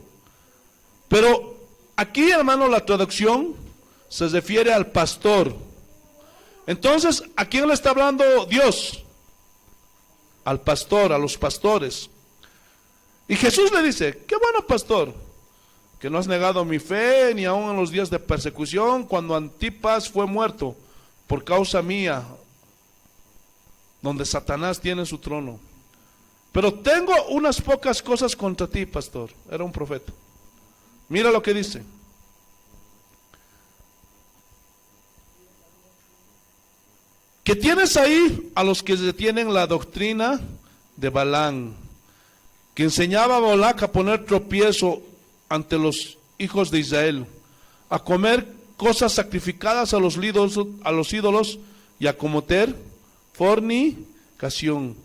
Speaker 1: Pero aquí, hermano, la traducción se refiere al pastor. Entonces, ¿a quién le está hablando Dios? Al pastor, a los pastores. Y Jesús le dice, qué bueno pastor, que no has negado mi fe, ni aun en los días de persecución, cuando Antipas fue muerto por causa mía, donde Satanás tiene su trono. Pero tengo unas pocas cosas contra ti, pastor. Era un profeta. Mira lo que dice. Que tienes ahí a los que detienen la doctrina de Balaam, que enseñaba a Balac a poner tropiezo ante los hijos de Israel, a comer cosas sacrificadas a los ídolos y a cometer fornicación.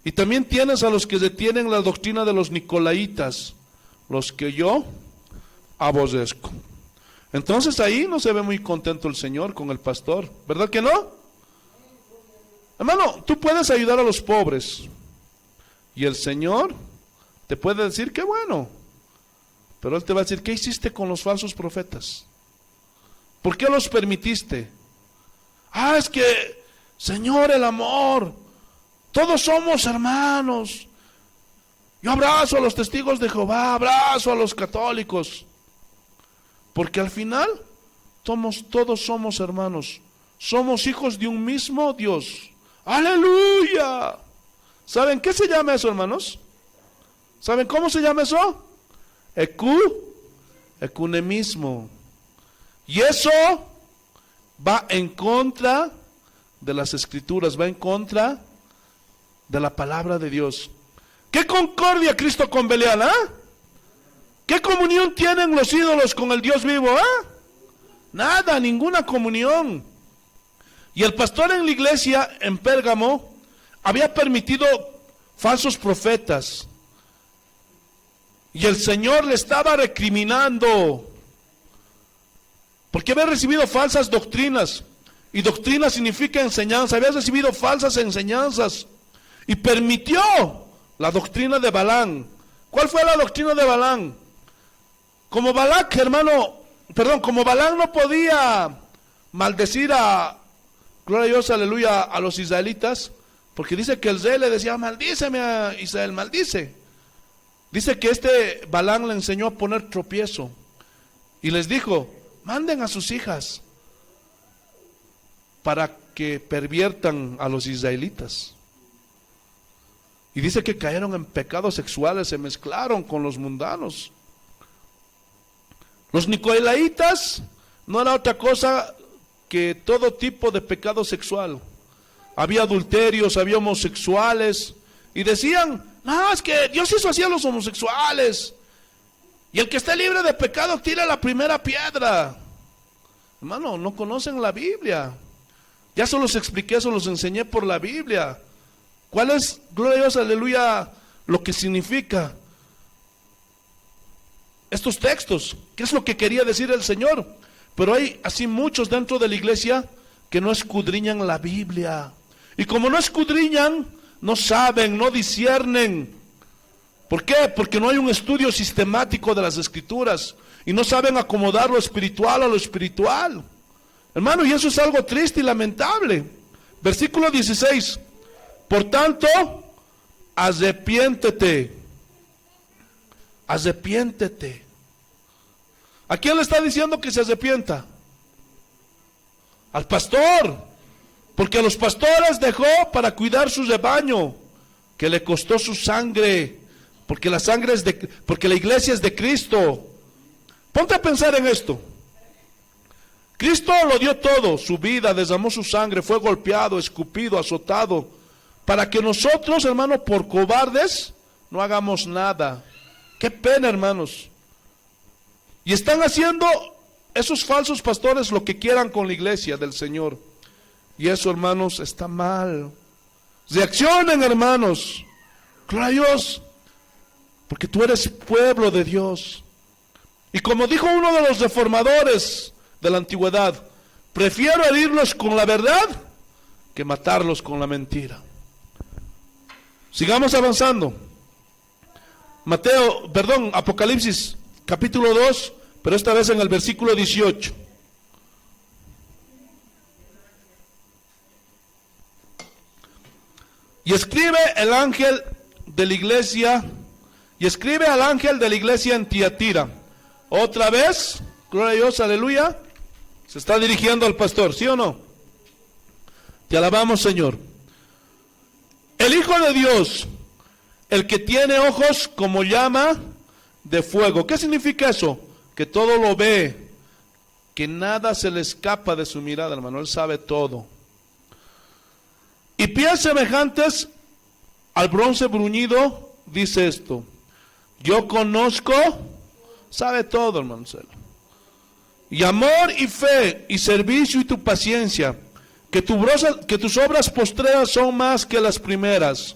Speaker 1: Y también tienes a los que detienen la doctrina de los nicolaitas, los que yo aborrezco. Entonces ahí no se ve muy contento el Señor con el pastor, ¿verdad que no? Hermano, tú puedes ayudar a los pobres y el Señor te puede decir qué bueno, pero Él te va a decir, ¿qué hiciste con los falsos profetas? ¿Por qué los permitiste? Es que, Señor, el amor, todos somos hermanos. Yo abrazo a los testigos de Jehová, abrazo a los católicos, porque al final todos somos hermanos, somos hijos de un mismo Dios. ¡Aleluya! ¿Saben qué se llama eso, hermanos? ¿Saben cómo se llama eso? Ecumenismo. Y eso va en contra de las Escrituras, va en contra de la palabra de Dios. ¿Qué concordia Cristo con Belial? ¿Qué comunión tienen los ídolos con el Dios vivo? Nada, ninguna comunión. Y el pastor en la iglesia en Pérgamo había permitido falsos profetas. Y el Señor le estaba recriminando porque había recibido falsas doctrinas. Y doctrina significa enseñanza. Había recibido falsas enseñanzas y permitió la doctrina de Balaam. ¿Cuál fue la doctrina de Balaam? Como Balaam no podía maldecir gloria a Dios, aleluya, a los israelitas, porque dice que el rey le decía, maldíceme a Israel, maldice. Dice que Balaam le enseñó a poner tropiezo y les dijo, manden a sus hijas para que perviertan a los israelitas. Y dice que cayeron en pecados sexuales, se mezclaron con los mundanos. Los nicolaitas no era otra cosa que todo tipo de pecado sexual. Había adulterios, había homosexuales, y decían, no, es que Dios hizo así a los homosexuales, y el que esté libre de pecado tira la primera piedra. Hermano, no conocen la Biblia. Ya se los expliqué, se los enseñé por la Biblia. ¿Cuál es, gloria a Dios, aleluya, lo que significa estos textos? ¿Qué es lo que quería decir el Señor? Pero hay así muchos dentro de la iglesia que no escudriñan la Biblia. Y como no escudriñan, no saben, no disciernen. ¿Por qué? Porque no hay un estudio sistemático de las Escrituras. Y no saben acomodar lo espiritual a lo espiritual. Hermano, y eso es algo triste y lamentable. Versículo 16. Por tanto, arrepiéntete. Arrepiéntete. ¿A quién le está diciendo que se arrepienta? Al pastor. Porque a los pastores dejó para cuidar su rebaño, que le costó su sangre. Porque porque la iglesia es de Cristo. Ponte a pensar en esto. Cristo lo dio todo, su vida, derramó su sangre, fue golpeado, escupido, azotado, para que nosotros, hermanos, por cobardes, no hagamos nada. Qué pena, hermanos. Y están haciendo esos falsos pastores lo que quieran con la iglesia del Señor. Y eso, hermanos, está mal. Reaccionen, hermanos. Gloria a Dios. Porque tú eres pueblo de Dios. Y como dijo uno de los reformadores de la antigüedad, prefiero herirlos con la verdad que matarlos con la mentira. Sigamos avanzando. Apocalipsis capítulo 2, pero esta vez en el versículo 18. Y escribe al ángel de la iglesia en Tiatira. Otra vez, gloria a Dios, aleluya. Se está dirigiendo al pastor, ¿sí o no? Te alabamos, Señor. El Hijo de Dios, el que tiene ojos como llama de fuego. ¿Qué significa eso? Que todo lo ve, que nada se le escapa de su mirada, hermano. Él sabe todo. Y pies semejantes al bronce bruñido, dice esto: yo conozco, sabe todo, hermano. Y amor y fe y servicio y tu paciencia, que tus obras postreras son más que las primeras.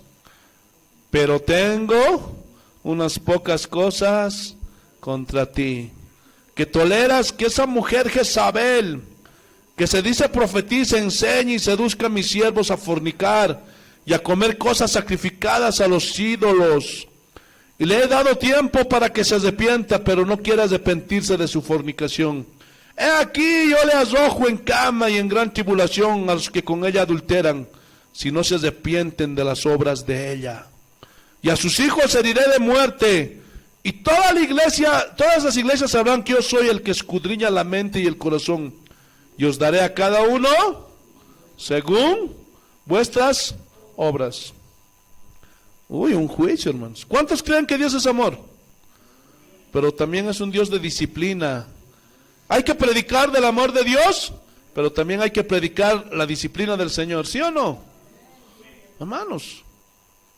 Speaker 1: Pero tengo unas pocas cosas contra ti, que toleras que esa mujer Jezabel, que se dice profetiza, enseñe y seduzca a mis siervos a fornicar y a comer cosas sacrificadas a los ídolos. Y le he dado tiempo para que se arrepienta, pero no quiere arrepentirse de su fornicación. He aquí yo le arrojo en cama y en gran tribulación a los que con ella adulteran, si no se arrepienten de las obras de ella. Y a sus hijos heriré de muerte, y todas las iglesias sabrán que yo soy el que escudriña la mente y el corazón, y os daré a cada uno según vuestras obras. Uy, un juicio, hermanos. ¿Cuántos creen que Dios es amor? Pero también es un Dios de disciplina. Hay que predicar del amor de Dios, pero también hay que predicar la disciplina del Señor, ¿sí o no? Hermanos.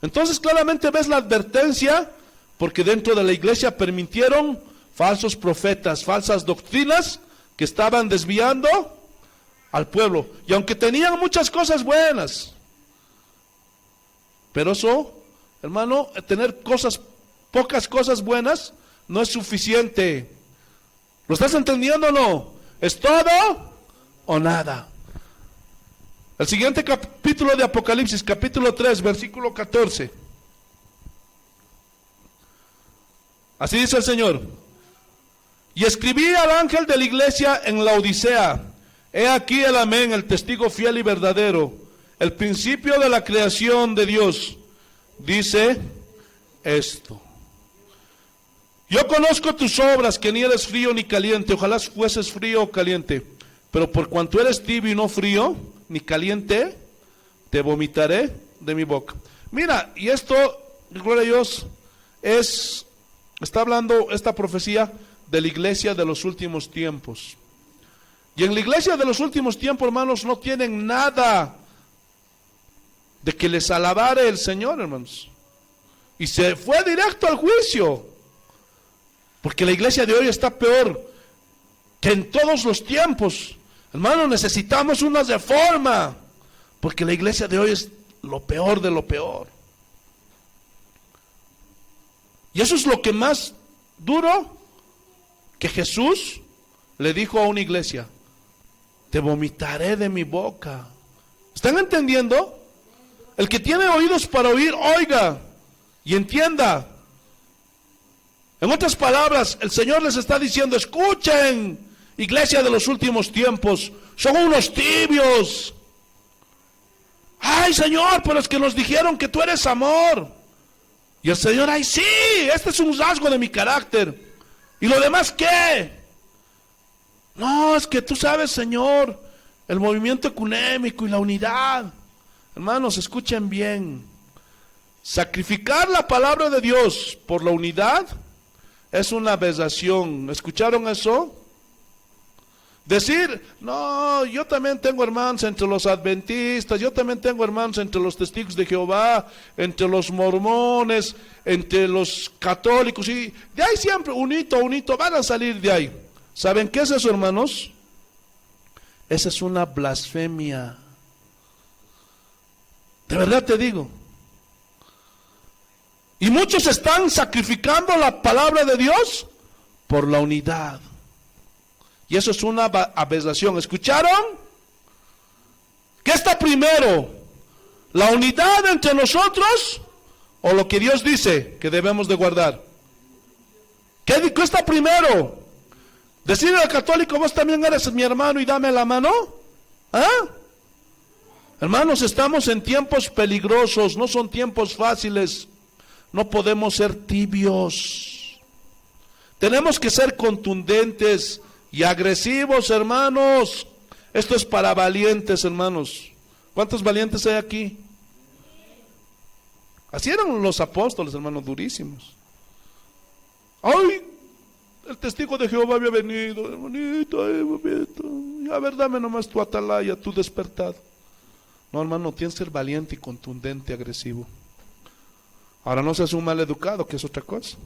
Speaker 1: Entonces claramente ves la advertencia, porque dentro de la iglesia permitieron falsos profetas, falsas doctrinas que estaban desviando al pueblo. Y aunque tenían muchas cosas buenas, pero eso, hermano, tener pocas cosas buenas no es suficiente. ¿Lo estás entendiendo o no? ¿Es todo o nada? El siguiente capítulo de Apocalipsis, capítulo 3, versículo 14. Así dice el Señor: y escribí al ángel de la iglesia en la Odisea, he aquí el amén, el testigo fiel y verdadero, el principio de la creación de Dios, dice esto: yo conozco tus obras, que ni eres frío ni caliente. Ojalá fueses frío o caliente, pero por cuanto eres tibio y no frío ni caliente, te vomitaré de mi boca. Mira, y esto, gloria a Dios, está hablando esta profecía de la iglesia de los últimos tiempos. Y en la iglesia de los últimos tiempos, hermanos, no tienen nada de que les alabare el Señor, hermanos. Y se fue directo al juicio. Porque la iglesia de hoy está peor que en todos los tiempos. Hermano, necesitamos una reforma, porque la iglesia de hoy es lo peor de lo peor. Y eso es lo que más duro que Jesús le dijo a una iglesia: te vomitaré de mi boca. ¿Están entendiendo? El que tiene oídos para oír, oiga y entienda. En otras palabras, el Señor les está diciendo: escuchen, iglesia de los últimos tiempos, son unos tibios. Ay, Señor, pero es que nos dijeron que tú eres amor. Y el Señor, ay, sí, este es un rasgo de mi carácter. ¿Y lo demás qué? No, es que tú sabes, Señor, el movimiento ecuménico y la unidad. Hermanos, escuchen bien. Sacrificar la palabra de Dios por la unidad es una aberración. ¿Escucharon eso? Decir, no, yo también tengo hermanos entre los adventistas, yo también tengo hermanos entre los testigos de Jehová, entre los mormones, entre los católicos, y de ahí siempre, unito, van a salir de ahí. ¿Saben qué es eso, hermanos? Esa es una blasfemia. De verdad te digo. Y muchos están sacrificando la palabra de Dios por la unidad. Y eso es una aberración. ¿Escucharon? ¿Qué está primero? ¿La unidad entre nosotros o lo que Dios dice que debemos de guardar? ¿Qué está primero? ¿Decirle al católico, vos también eres mi hermano y dame la mano? ¿Ah? Hermanos, estamos en tiempos peligrosos, no son tiempos fáciles. No podemos ser tibios. Tenemos que ser contundentes y agresivos, hermanos. Esto es para valientes, hermanos. ¿Cuántos valientes hay aquí? Así eran los apóstoles, hermanos, durísimos. Ay, el testigo de Jehová había venido, hermanito, a ver, dame nomás tu atalaya, tu despertado. No, hermano, tienes que ser valiente y contundente, agresivo. Ahora no seas un mal educado, que es otra cosa.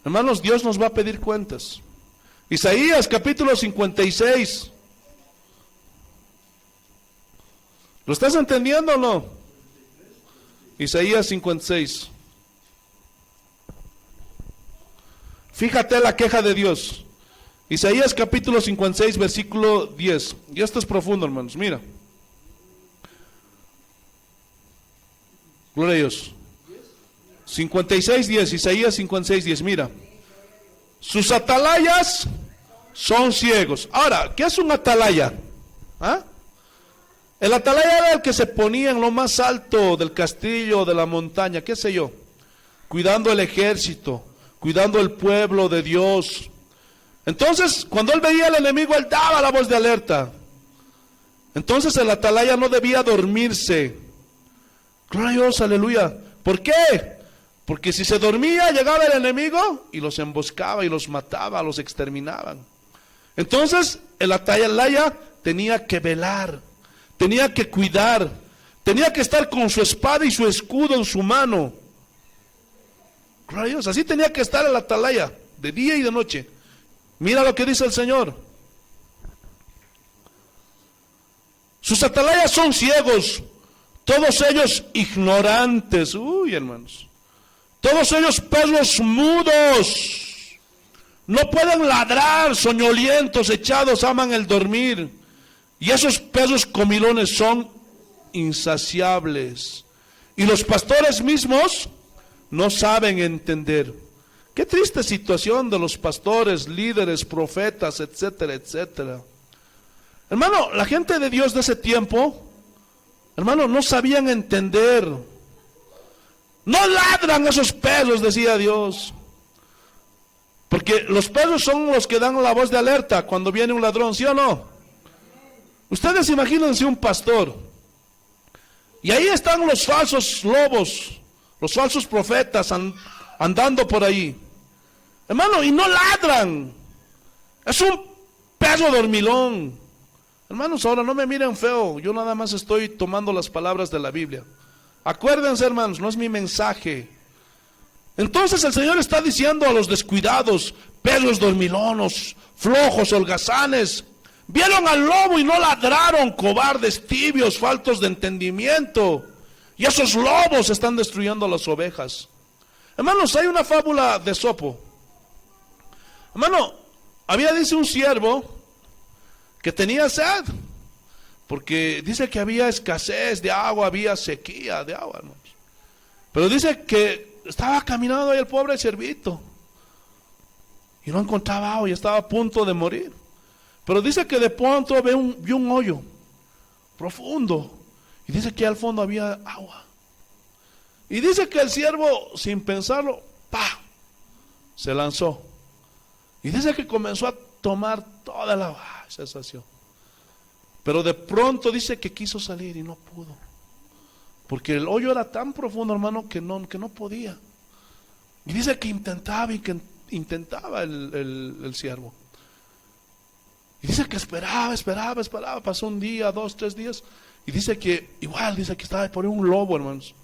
Speaker 1: Hermanos, Dios nos va a pedir cuentas. Isaías capítulo 56. ¿Lo estás entendiendo o no? Isaías 56. Fíjate la queja de Dios. Isaías capítulo 56, versículo 10. Y esto es profundo, hermanos. Mira. Gloria a Dios. 56:10, Isaías 56:10, mira. Sus atalayas son ciegos. Ahora, ¿qué es un atalaya? ¿Ah? El atalaya era el que se ponía en lo más alto del castillo, de la montaña, qué sé yo, cuidando el ejército, cuidando el pueblo de Dios. Entonces, cuando él veía al enemigo, él daba la voz de alerta. Entonces el atalaya no debía dormirse. Gloria a Dios, aleluya. ¿Por qué? Porque si se dormía, llegaba el enemigo y los emboscaba y los mataba, los exterminaban. Entonces el atalaya tenía que velar, tenía que cuidar, tenía que estar con su espada y su escudo en su mano. Gloria a Dios, así tenía que estar el atalaya, de día y de noche. Mira lo que dice el Señor. Sus atalayas son ciegos, todos ellos ignorantes. Uy, hermanos. Todos ellos perros mudos. No pueden ladrar, soñolientos, echados, aman el dormir. Y esos perros comilones son insaciables. Y los pastores mismos no saben entender. Qué triste situación de los pastores, líderes, profetas, etcétera, etcétera. Hermano, la gente de Dios de ese tiempo, hermano, no sabían entender. No ladran esos perros, decía Dios. Porque los perros son los que dan la voz de alerta cuando viene un ladrón, ¿sí o no? Ustedes imagínense un pastor. Y ahí están los falsos lobos, los falsos profetas andando por ahí. Hermano, y no ladran. Es un perro dormilón. Hermanos, ahora no me miren feo, yo nada más estoy tomando las palabras de la Biblia. Acuérdense, hermanos, no es mi mensaje. Entonces el Señor está diciendo a los descuidados, perros dormilonos, flojos, holgazanes, vieron al lobo y no ladraron, cobardes, tibios, faltos de entendimiento. Y esos lobos están destruyendo las ovejas. Hermanos, hay una fábula de Esopo. Hermano, dice un siervo que tenía sed, porque dice que había escasez de agua, había sequía de agua, hermanos. Pero dice que estaba caminando ahí el pobre siervito y no encontraba agua y estaba a punto de morir. Pero dice que de pronto vio un hoyo profundo Y dice que al fondo había agua. Y dice que el siervo, sin pensarlo, ¡pa!, se lanzó. Y dice que comenzó a tomar toda la agua. Se sació. Pero de pronto dice que quiso salir y no pudo. Porque el hoyo era tan profundo, hermano, que no podía. Y dice que intentaba y que intentaba el siervo. Y dice que esperaba. Pasó un día, 2, 3 días. Y dice que dice que estaba por un lobo, hermanos.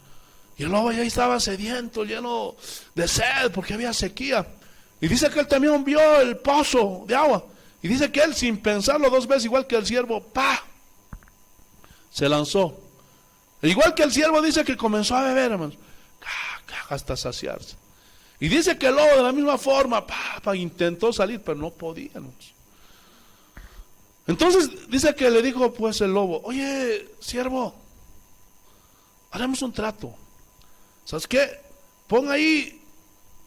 Speaker 1: Y el lobo ya estaba sediento, lleno de sed, porque había sequía. Y dice que él también vio el pozo de agua. Y dice que él, sin pensarlo 2 veces, igual que el siervo, se lanzó. Igual que el siervo, dice que comenzó a beber, hermanos, hasta saciarse. Y dice que el lobo de la misma forma, intentó salir, pero no podía, hermanos. Entonces dice que le dijo pues el lobo: oye, siervo, haremos un trato. ¿Sabes qué? Pon ahí,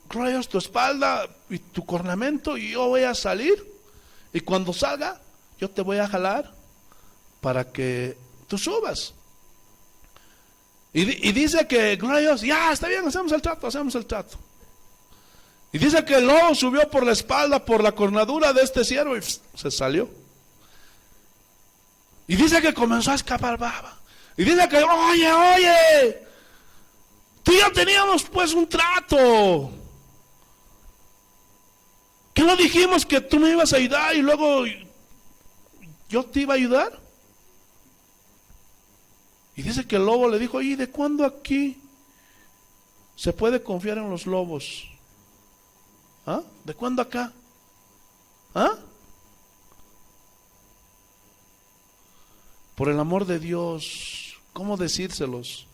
Speaker 1: rayos, tu espalda y tu cornamento, y yo voy a salir. Y cuando salga, yo te voy a jalar para que tú subas. Y dice que, gloria a Dios, ya, está bien, hacemos el trato. Y dice que el lobo subió por la espalda, por la cornadura de este siervo, y se salió. Y dice que comenzó a escapar baba. Y dice que, oye, tú y yo teníamos pues un trato. ¿Qué no dijimos que tú me ibas a ayudar y luego yo te iba a ayudar? Y dice que el lobo le dijo: ¿y de cuándo aquí se puede confiar en los lobos? ¿Ah? ¿De cuándo acá? ¿Ah? Por el amor de Dios, ¿cómo decírselos?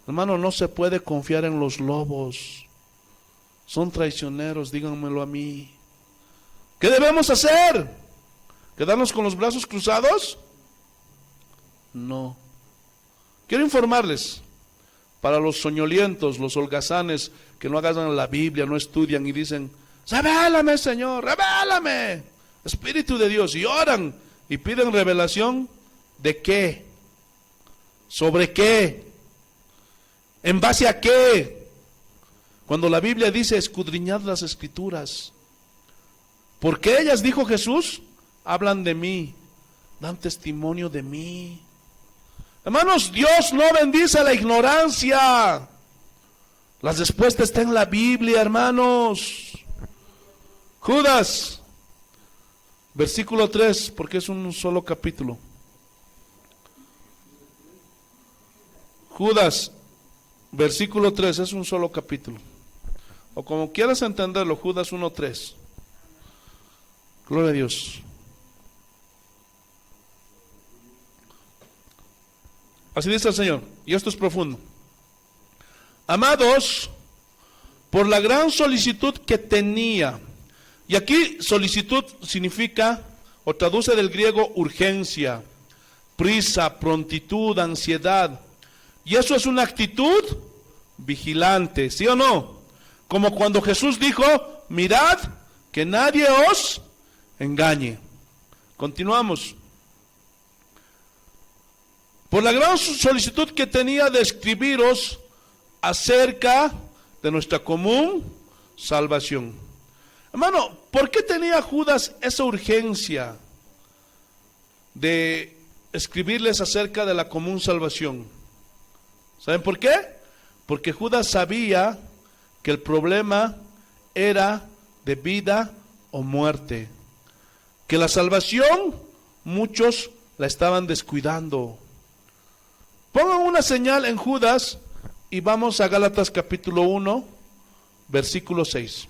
Speaker 1: Hermano, no se puede confiar en los lobos. Son traicioneros, díganmelo a mí. ¿Qué debemos hacer? ¿Quedarnos con los brazos cruzados? No. Quiero informarles, para los soñolientos, los holgazanes, que no agarran la Biblia, no estudian y dicen: revélame, Señor, revélame, Espíritu de Dios, y oran y piden revelación. ¿De qué? ¿Sobre qué? ¿En base a qué? Cuando la Biblia dice: escudriñad las Escrituras, porque ellas, dijo Jesús, hablan de mí, dan testimonio de mí. Hermanos, Dios no bendice la ignorancia. La respuesta está en la Biblia, hermanos. Judas, versículo 3, porque es un solo capítulo. Judas, versículo 3, es un solo capítulo. O como quieras entenderlo, Judas 1:3. Gloria a Dios. Así dice el Señor, y esto es profundo. Amados, por la gran solicitud que tenía, y aquí solicitud significa, o traduce del griego, urgencia, prisa, prontitud, ansiedad. Y eso es una actitud vigilante, ¿sí o no? Como cuando Jesús dijo: mirad que nadie os engañe. Continuamos. Por la gran solicitud que tenía de escribiros acerca de nuestra común salvación. Hermano, ¿por qué tenía Judas esa urgencia de escribirles acerca de la común salvación? ¿Saben por qué? Porque Judas sabía que el problema era de vida o muerte, que la salvación muchos la estaban descuidando. Pongan una señal en Judas y vamos a Gálatas capítulo 1, versículo 6.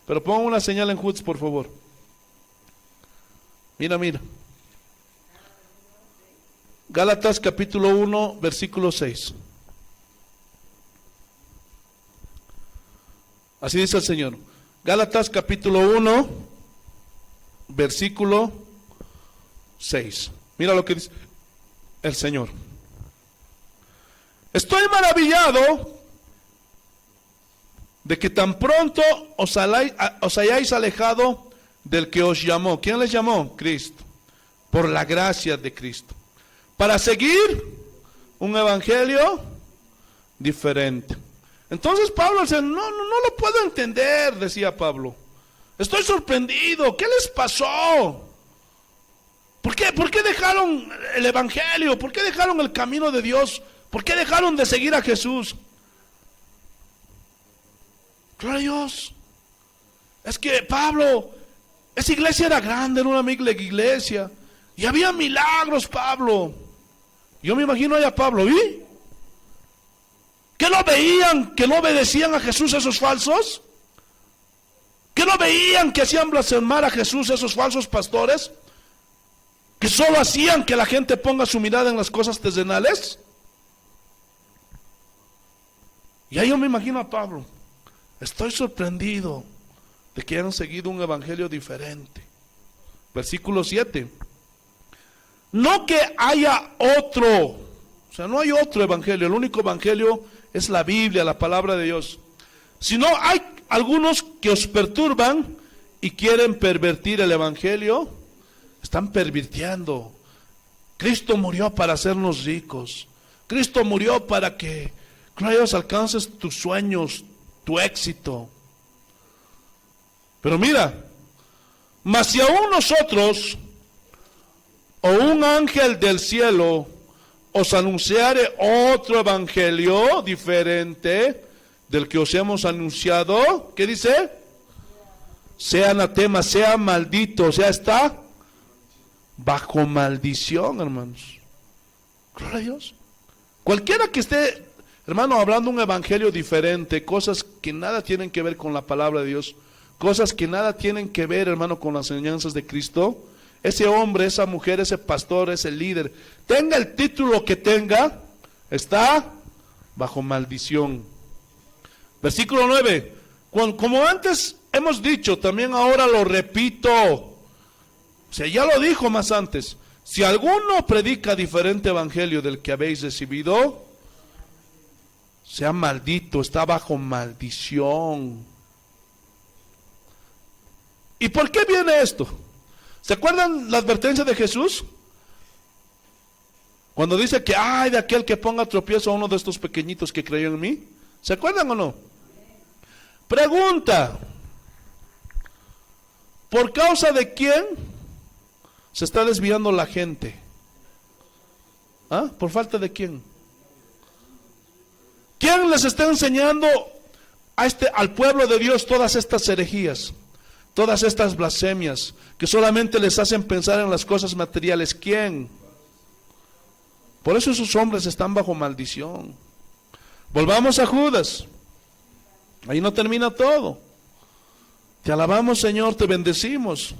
Speaker 1: Pero pongan una señal en Judas, por favor. Mira. Gálatas capítulo 1, versículo 6. Así dice el Señor. Gálatas capítulo 1, versículo 6. Mira lo que dice el Señor. Estoy maravillado de que tan pronto os hayáis alejado del que os llamó. ¿Quién les llamó? Cristo. Por la gracia de Cristo. Para seguir un evangelio diferente. Entonces Pablo dice, no lo puedo entender, decía Pablo. Estoy sorprendido, ¿qué les pasó? ¿Por qué dejaron el evangelio? ¿Por qué dejaron el camino de Dios? ¿Por qué dejaron de seguir a Jesús? Gloria a Dios. Es que Pablo, esa iglesia era grande, era una amiga iglesia, y había milagros, Pablo. Yo me imagino allá a Pablo, ¿y? ¿Qué no veían que no obedecían a Jesús esos falsos? ¿Qué no veían que hacían blasfemar a Jesús esos falsos pastores? ¿Que solo hacían que la gente ponga su mirada en las cosas terrenales? Y ahí yo me imagino a Pablo. Estoy sorprendido de que hayan seguido un evangelio diferente. Versículo 7. No que haya otro, o sea, no hay otro evangelio. El único evangelio es la Biblia, la palabra de Dios. Sino hay algunos que os perturban y quieren pervertir el evangelio. Están pervirtiendo. Cristo murió para hacernos ricos. Cristo murió para que, gloria a Dios, alcances tus sueños, tu éxito. Pero mira, mas si aún nosotros o un ángel del cielo os anunciare otro evangelio diferente del que os hemos anunciado, ¿qué dice? Sea anatema, sea maldito, o sea, está bajo maldición, hermanos. Gloria a Dios. Cualquiera que esté, hermano, hablando un evangelio diferente, cosas que nada tienen que ver con la palabra de Dios, cosas que nada tienen que ver, hermano, con las enseñanzas de Cristo, ese hombre, esa mujer, ese pastor, ese líder, tenga el título que tenga, está bajo maldición. Versículo 9. Como antes hemos dicho, también ahora lo repito. O sea, ya lo dijo más antes. Si alguno predica diferente evangelio del que habéis recibido, sea maldito, está bajo maldición. ¿Y por qué viene esto? ¿Se acuerdan la advertencia de Jesús? Cuando dice que ay de aquel que ponga tropiezo a uno de estos pequeñitos que creyó en mí. ¿Se acuerdan o no? Pregunta: ¿por causa de quién se está desviando la gente? ¿Ah? ¿Por falta de quién? ¿Quién les está enseñando al pueblo de Dios todas estas herejías? Todas estas blasfemias que solamente les hacen pensar en las cosas materiales. ¿Quién? Por eso esos hombres están bajo maldición. Volvamos a Judas. Ahí no termina todo. Te alabamos, Señor, te bendecimos.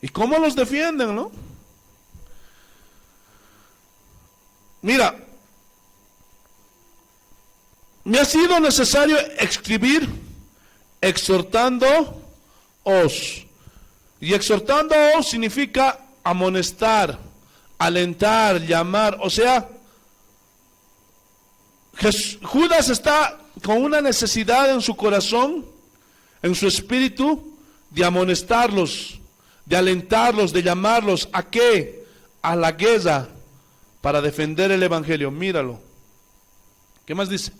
Speaker 1: ¿Y cómo los defienden, no? Mira, me ha sido necesario escribir exhortándoos. Y exhortándoos significa amonestar, alentar, llamar. O sea, Judas está con una necesidad en su corazón, en su espíritu, de amonestarlos, de alentarlos, de llamarlos. ¿A qué? A la guerra, para defender el evangelio. Míralo. ¿Qué más dice?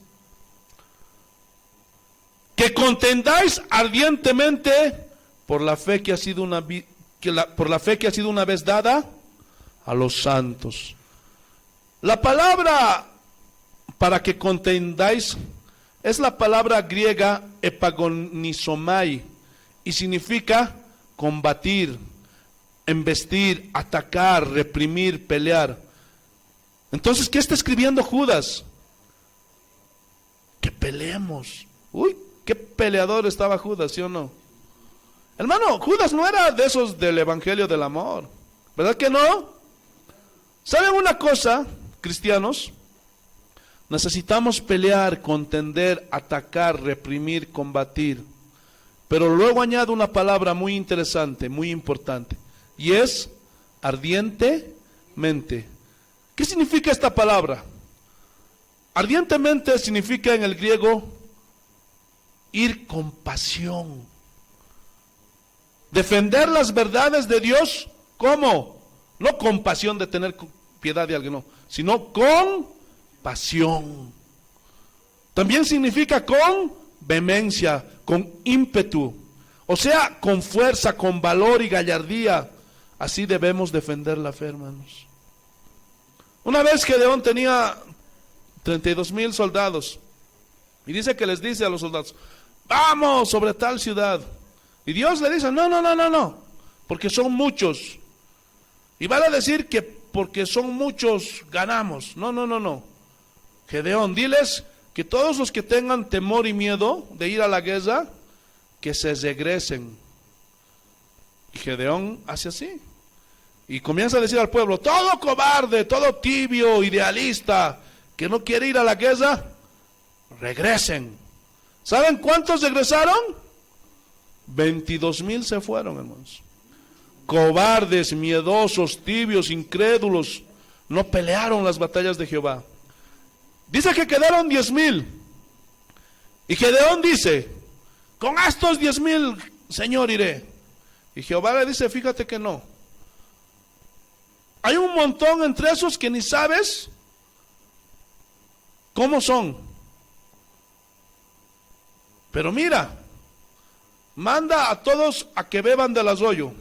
Speaker 1: Que contendáis ardientemente por la fe que ha sido por la fe que ha sido una vez dada a los santos. La palabra para que contendáis es la palabra griega epagonizomai y significa combatir, embestir, atacar, reprimir, pelear. Entonces, ¿qué está escribiendo Judas? Que peleemos. Uy, qué peleador estaba Judas, ¿sí o no? Hermano, Judas no era de esos del evangelio del amor, ¿verdad que no? ¿Saben una cosa, cristianos? Necesitamos pelear, contender, atacar, reprimir, combatir. Pero luego añado una palabra muy interesante, muy importante, y es ardientemente. ¿Qué significa esta palabra? Ardientemente significa en el griego ir con pasión. Defender las verdades de Dios, ¿cómo? No con pasión de tener piedad de alguien, no, sino con pasión. También significa con vehemencia, con ímpetu. O sea, con fuerza, con valor y gallardía. Así debemos defender la fe, hermanos. Una vez Gedeón tenía 32,000 soldados. Y dice que les dice a los soldados: vamos sobre tal ciudad. Y Dios le dice: no, porque son muchos. Y van a decir que porque son muchos ganamos. No. Gedeón, diles que todos los que tengan temor y miedo de ir a la guerra, que se regresen. Y Gedeón hace así. Y comienza a decir al pueblo: todo cobarde, todo tibio, idealista, que no quiere ir a la guerra, regresen. ¿Saben cuántos regresaron? 22,000 se fueron, hermanos. Cobardes, miedosos, tibios, incrédulos, no pelearon las batallas de Jehová. Dice que quedaron 10,000. Y Gedeón dice: con estos 10,000, Señor, iré. Y Jehová le dice: fíjate que no. Hay un montón entre esos que ni sabes cómo son. Pero mira, manda a todos a que beban del arroyo.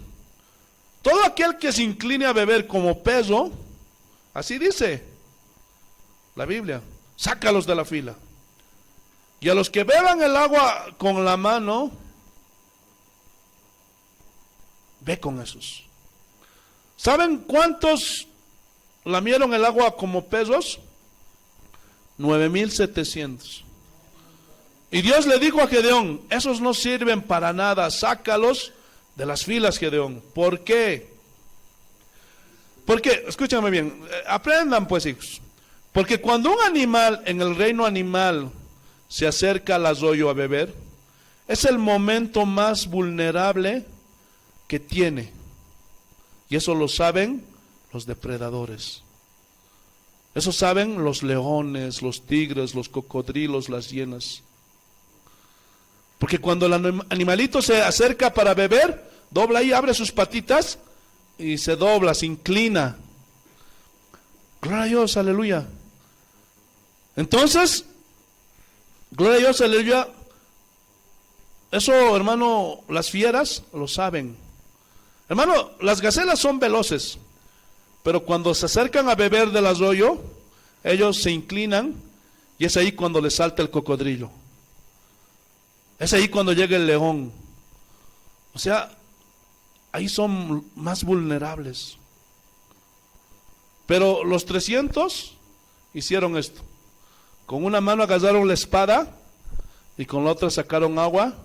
Speaker 1: Todo aquel que se incline a beber como peso, así dice la Biblia, sácalos de la fila. Y a los que beban el agua con la mano, ve con esos. ¿Saben cuántos lamieron el agua como pesos? 9,700. Y Dios le dijo a Gedeón: esos no sirven para nada, sácalos de las filas, Gedeón. ¿Por qué? Porque, escúchame bien, aprendan pues, hijos. Porque cuando un animal en el reino animal se acerca al arroyo a beber, es el momento más vulnerable que tiene. Y eso lo saben los depredadores. Eso saben los leones, los tigres, los cocodrilos, las hienas. Porque cuando el animalito se acerca para beber, dobla ahí, abre sus patitas y se dobla, se inclina. Gloria a Dios, aleluya. Entonces, gloria a Dios, aleluya. Eso, hermano, las fieras lo saben. Hermano, las gacelas son veloces, pero cuando se acercan a beber del arroyo, ellos se inclinan y es ahí cuando les salta el cocodrilo. Es ahí cuando llega el león. O sea, ahí son más vulnerables. Pero los 300 hicieron esto. Con una mano agarraron la espada y con la otra sacaron agua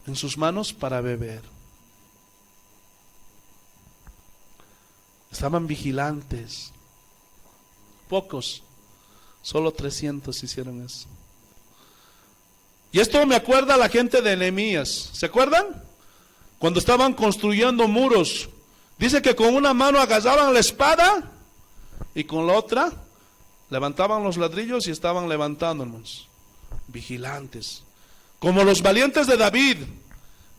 Speaker 1: en sus manos para beber. Estaban vigilantes. Pocos, solo 300 hicieron eso. Y esto me acuerda a la gente de Nehemías. ¿Se acuerdan? Cuando estaban construyendo muros, dice que con una mano agarraban la espada y con la otra levantaban los ladrillos y estaban levantando, hermanos. Vigilantes. Como los valientes de David.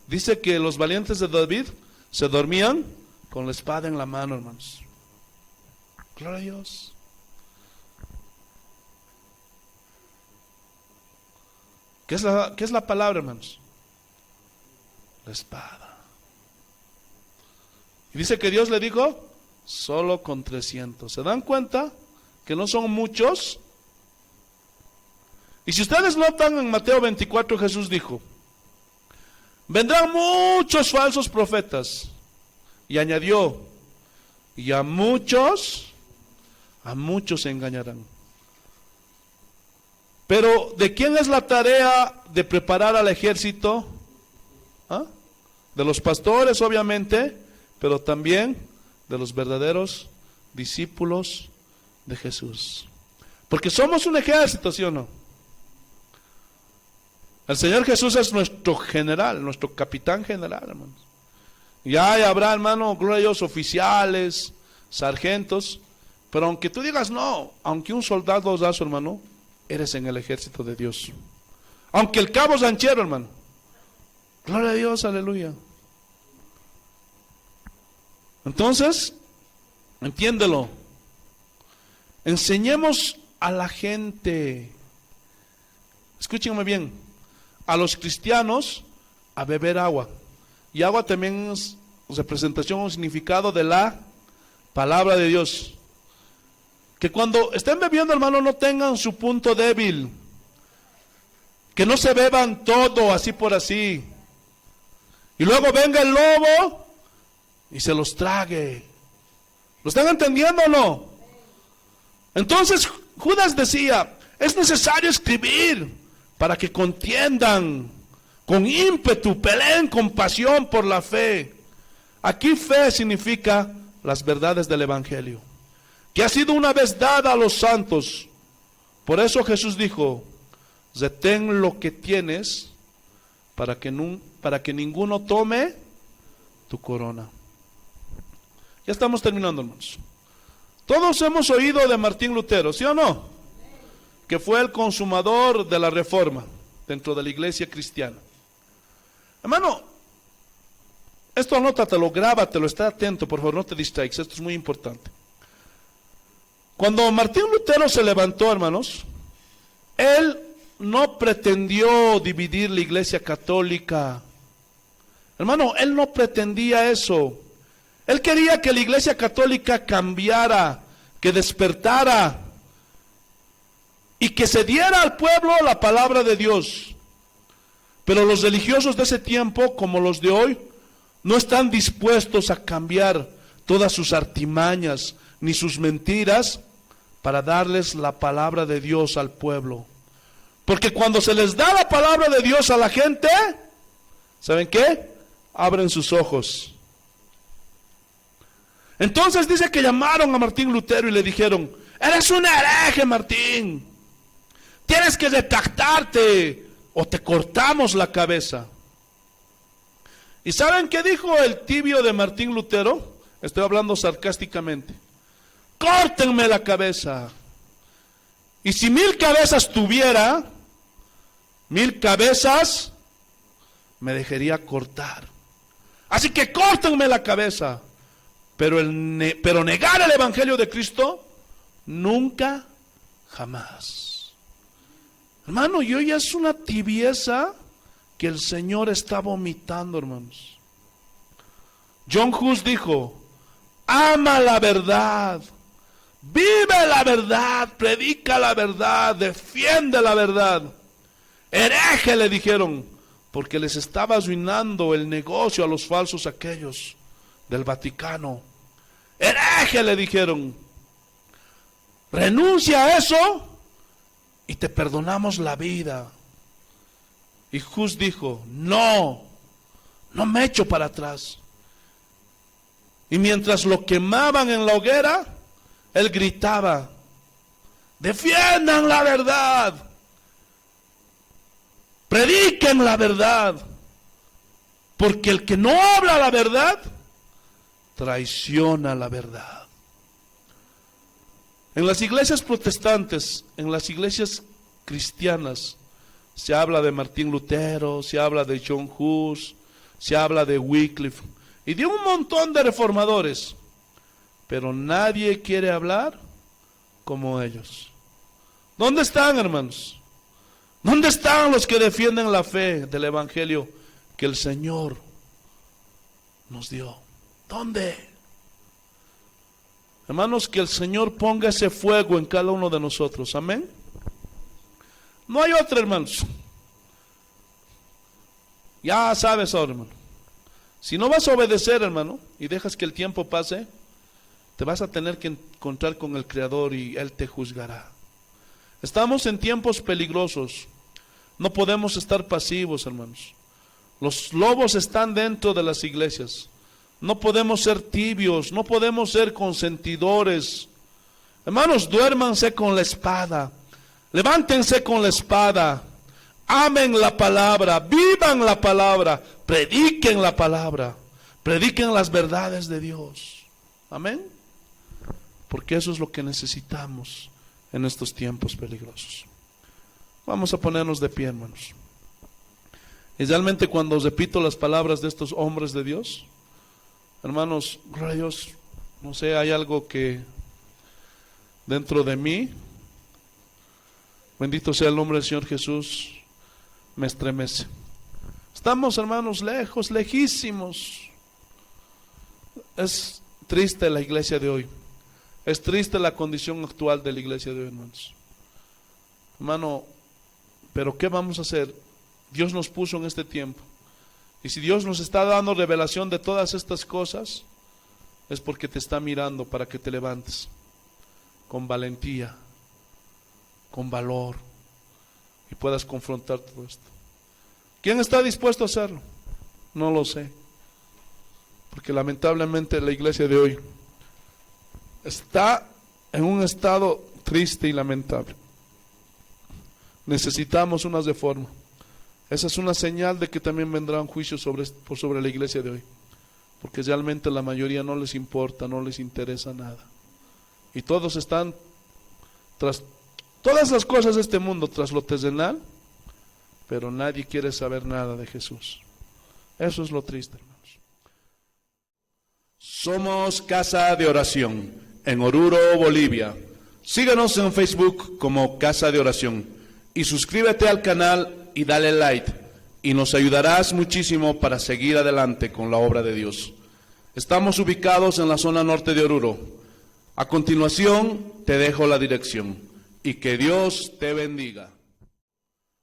Speaker 1: Dice que los valientes de David se dormían con la espada en la mano, hermanos. Gloria a Dios. ¿Qué es la palabra, hermanos? La espada. Y dice que Dios le dijo: solo con 300. ¿Se dan cuenta que no son muchos? Y si ustedes notan, en Mateo 24 Jesús dijo: vendrán muchos falsos profetas. Y añadió: y a muchos se engañarán. Pero ¿de quién es la tarea de preparar al ejército? ¿Ah? De los pastores, obviamente, pero también de los verdaderos discípulos de Jesús. Porque somos un ejército, ¿sí o no? El Señor Jesús es nuestro general, nuestro capitán general, hermanos. Y habrá, hermano, gloria a Dios, oficiales, sargentos. Pero aunque tú digas no, aunque un soldado raso, hermano, eres en el ejército de Dios. Aunque el cabo ranchero, hermano. Gloria a Dios, aleluya. Entonces, entiéndelo. Enseñemos a la gente, escúchenme bien, a los cristianos a beber agua. Y agua también es representación o significado de la palabra de Dios. Que cuando estén bebiendo, hermano, no tengan su punto débil. Que no se beban todo así por así. Y luego venga el lobo y se los trague. ¿Lo están entendiendo o no? Entonces Judas decía, es necesario escribir para que contiendan con ímpetu, peleen con pasión por la fe. Aquí fe significa las verdades del Evangelio, que ha sido una vez dada a los santos. Por eso Jesús dijo, retén lo que tienes para que ninguno tome tu corona. Ya estamos terminando, hermanos. Todos hemos oído de Martín Lutero, ¿sí o no? Que fue el consumador de la reforma dentro de la iglesia cristiana. Hermano, esto anótatelo, grábatelo, está atento, por favor, no te distraigas, esto es muy importante. Cuando Martín Lutero se levantó, hermanos, él no pretendió dividir la iglesia católica. Hermano, él no pretendía eso. Él quería que la iglesia católica cambiara, que despertara y que se diera al pueblo la palabra de Dios. Pero los religiosos de ese tiempo, como los de hoy, no están dispuestos a cambiar todas sus artimañas ni sus mentiras para darles la palabra de Dios al pueblo. Porque cuando se les da la palabra de Dios a la gente, ¿saben qué? Abren sus ojos. Entonces dice que llamaron a Martín Lutero y le dijeron, eres un hereje, Martín, tienes que retractarte o te cortamos la cabeza. ¿Y saben qué dijo el tibio de Martín Lutero? Estoy hablando sarcásticamente. Córtenme la cabeza. Y si 1000 cabezas tuviera, 1000 cabezas me dejaría cortar. Así que córtenme la cabeza. Pero negar el Evangelio de Cristo, nunca, jamás. Hermano, y hoy es una tibieza que el Señor está vomitando, hermanos. John Hus dijo, ama la verdad, vive la verdad, predica la verdad, defiende la verdad. Hereje, le dijeron, porque les estaba arruinando el negocio a los falsos aquellos del Vaticano. Hereje, le dijeron, renuncia a eso y te perdonamos la vida. Y Hus dijo, no me echo para atrás. Y mientras lo quemaban en la hoguera, él gritaba, defiendan la verdad, prediquen la verdad, porque el que no habla la verdad, traiciona la verdad. En las iglesias protestantes, en las iglesias cristianas, se habla de Martín Lutero, se habla de John Hus, se habla de Wycliffe y de un montón de reformadores, pero nadie quiere hablar como ellos. ¿Dónde están, hermanos? ¿Dónde están los que defienden la fe del Evangelio que el Señor nos dio? ¿Dónde? Hermanos, que el Señor ponga ese fuego en cada uno de nosotros, amén. No hay otra, hermanos. Ya sabes ahora, hermano. Si no vas a obedecer, hermano, y dejas que el tiempo pase, te vas a tener que encontrar con el Creador y Él te juzgará. Estamos en tiempos peligrosos. No podemos estar pasivos, hermanos. Los lobos están dentro de las iglesias. No podemos ser tibios, no podemos ser consentidores. Hermanos, duérmanse con la espada. Levántense con la espada. Amen la palabra, vivan la palabra, prediquen la palabra, prediquen las verdades de Dios. Amén. Porque eso es lo que necesitamos en estos tiempos peligrosos. Vamos a ponernos de pie, hermanos. Y realmente cuando repito las palabras de estos hombres de Dios, hermanos, gloria a Dios, no sé, hay algo que dentro de mí, bendito sea el nombre del Señor Jesús, me estremece. Estamos, hermanos, lejos, lejísimos. Es triste la iglesia de hoy. Es triste la condición actual de la iglesia de hoy, hermanos. Hermano, pero ¿qué vamos a hacer? Dios nos puso en este tiempo. Y si Dios nos está dando revelación de todas estas cosas, es porque te está mirando para que te levantes con valentía, con valor, y puedas confrontar todo esto. ¿Quién está dispuesto a hacerlo? No lo sé. Porque lamentablemente la iglesia de hoy está en un estado triste y lamentable. Necesitamos una reforma. Esa es una señal de que también vendrá un juicio sobre la iglesia de hoy. Porque realmente la mayoría no les importa, no les interesa nada. Y todos están tras todas las cosas de este mundo, tras lo terrenal, pero nadie quiere saber nada de Jesús. Eso es lo triste, hermanos. Somos Casa de Oración en Oruro, Bolivia. Síguenos en Facebook como Casa de Oración y suscríbete al canal y dale like, y nos ayudarás muchísimo para seguir adelante con la obra de Dios. Estamos ubicados en la zona norte de Oruro. A continuación te dejo la dirección y que Dios te bendiga.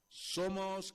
Speaker 1: Somos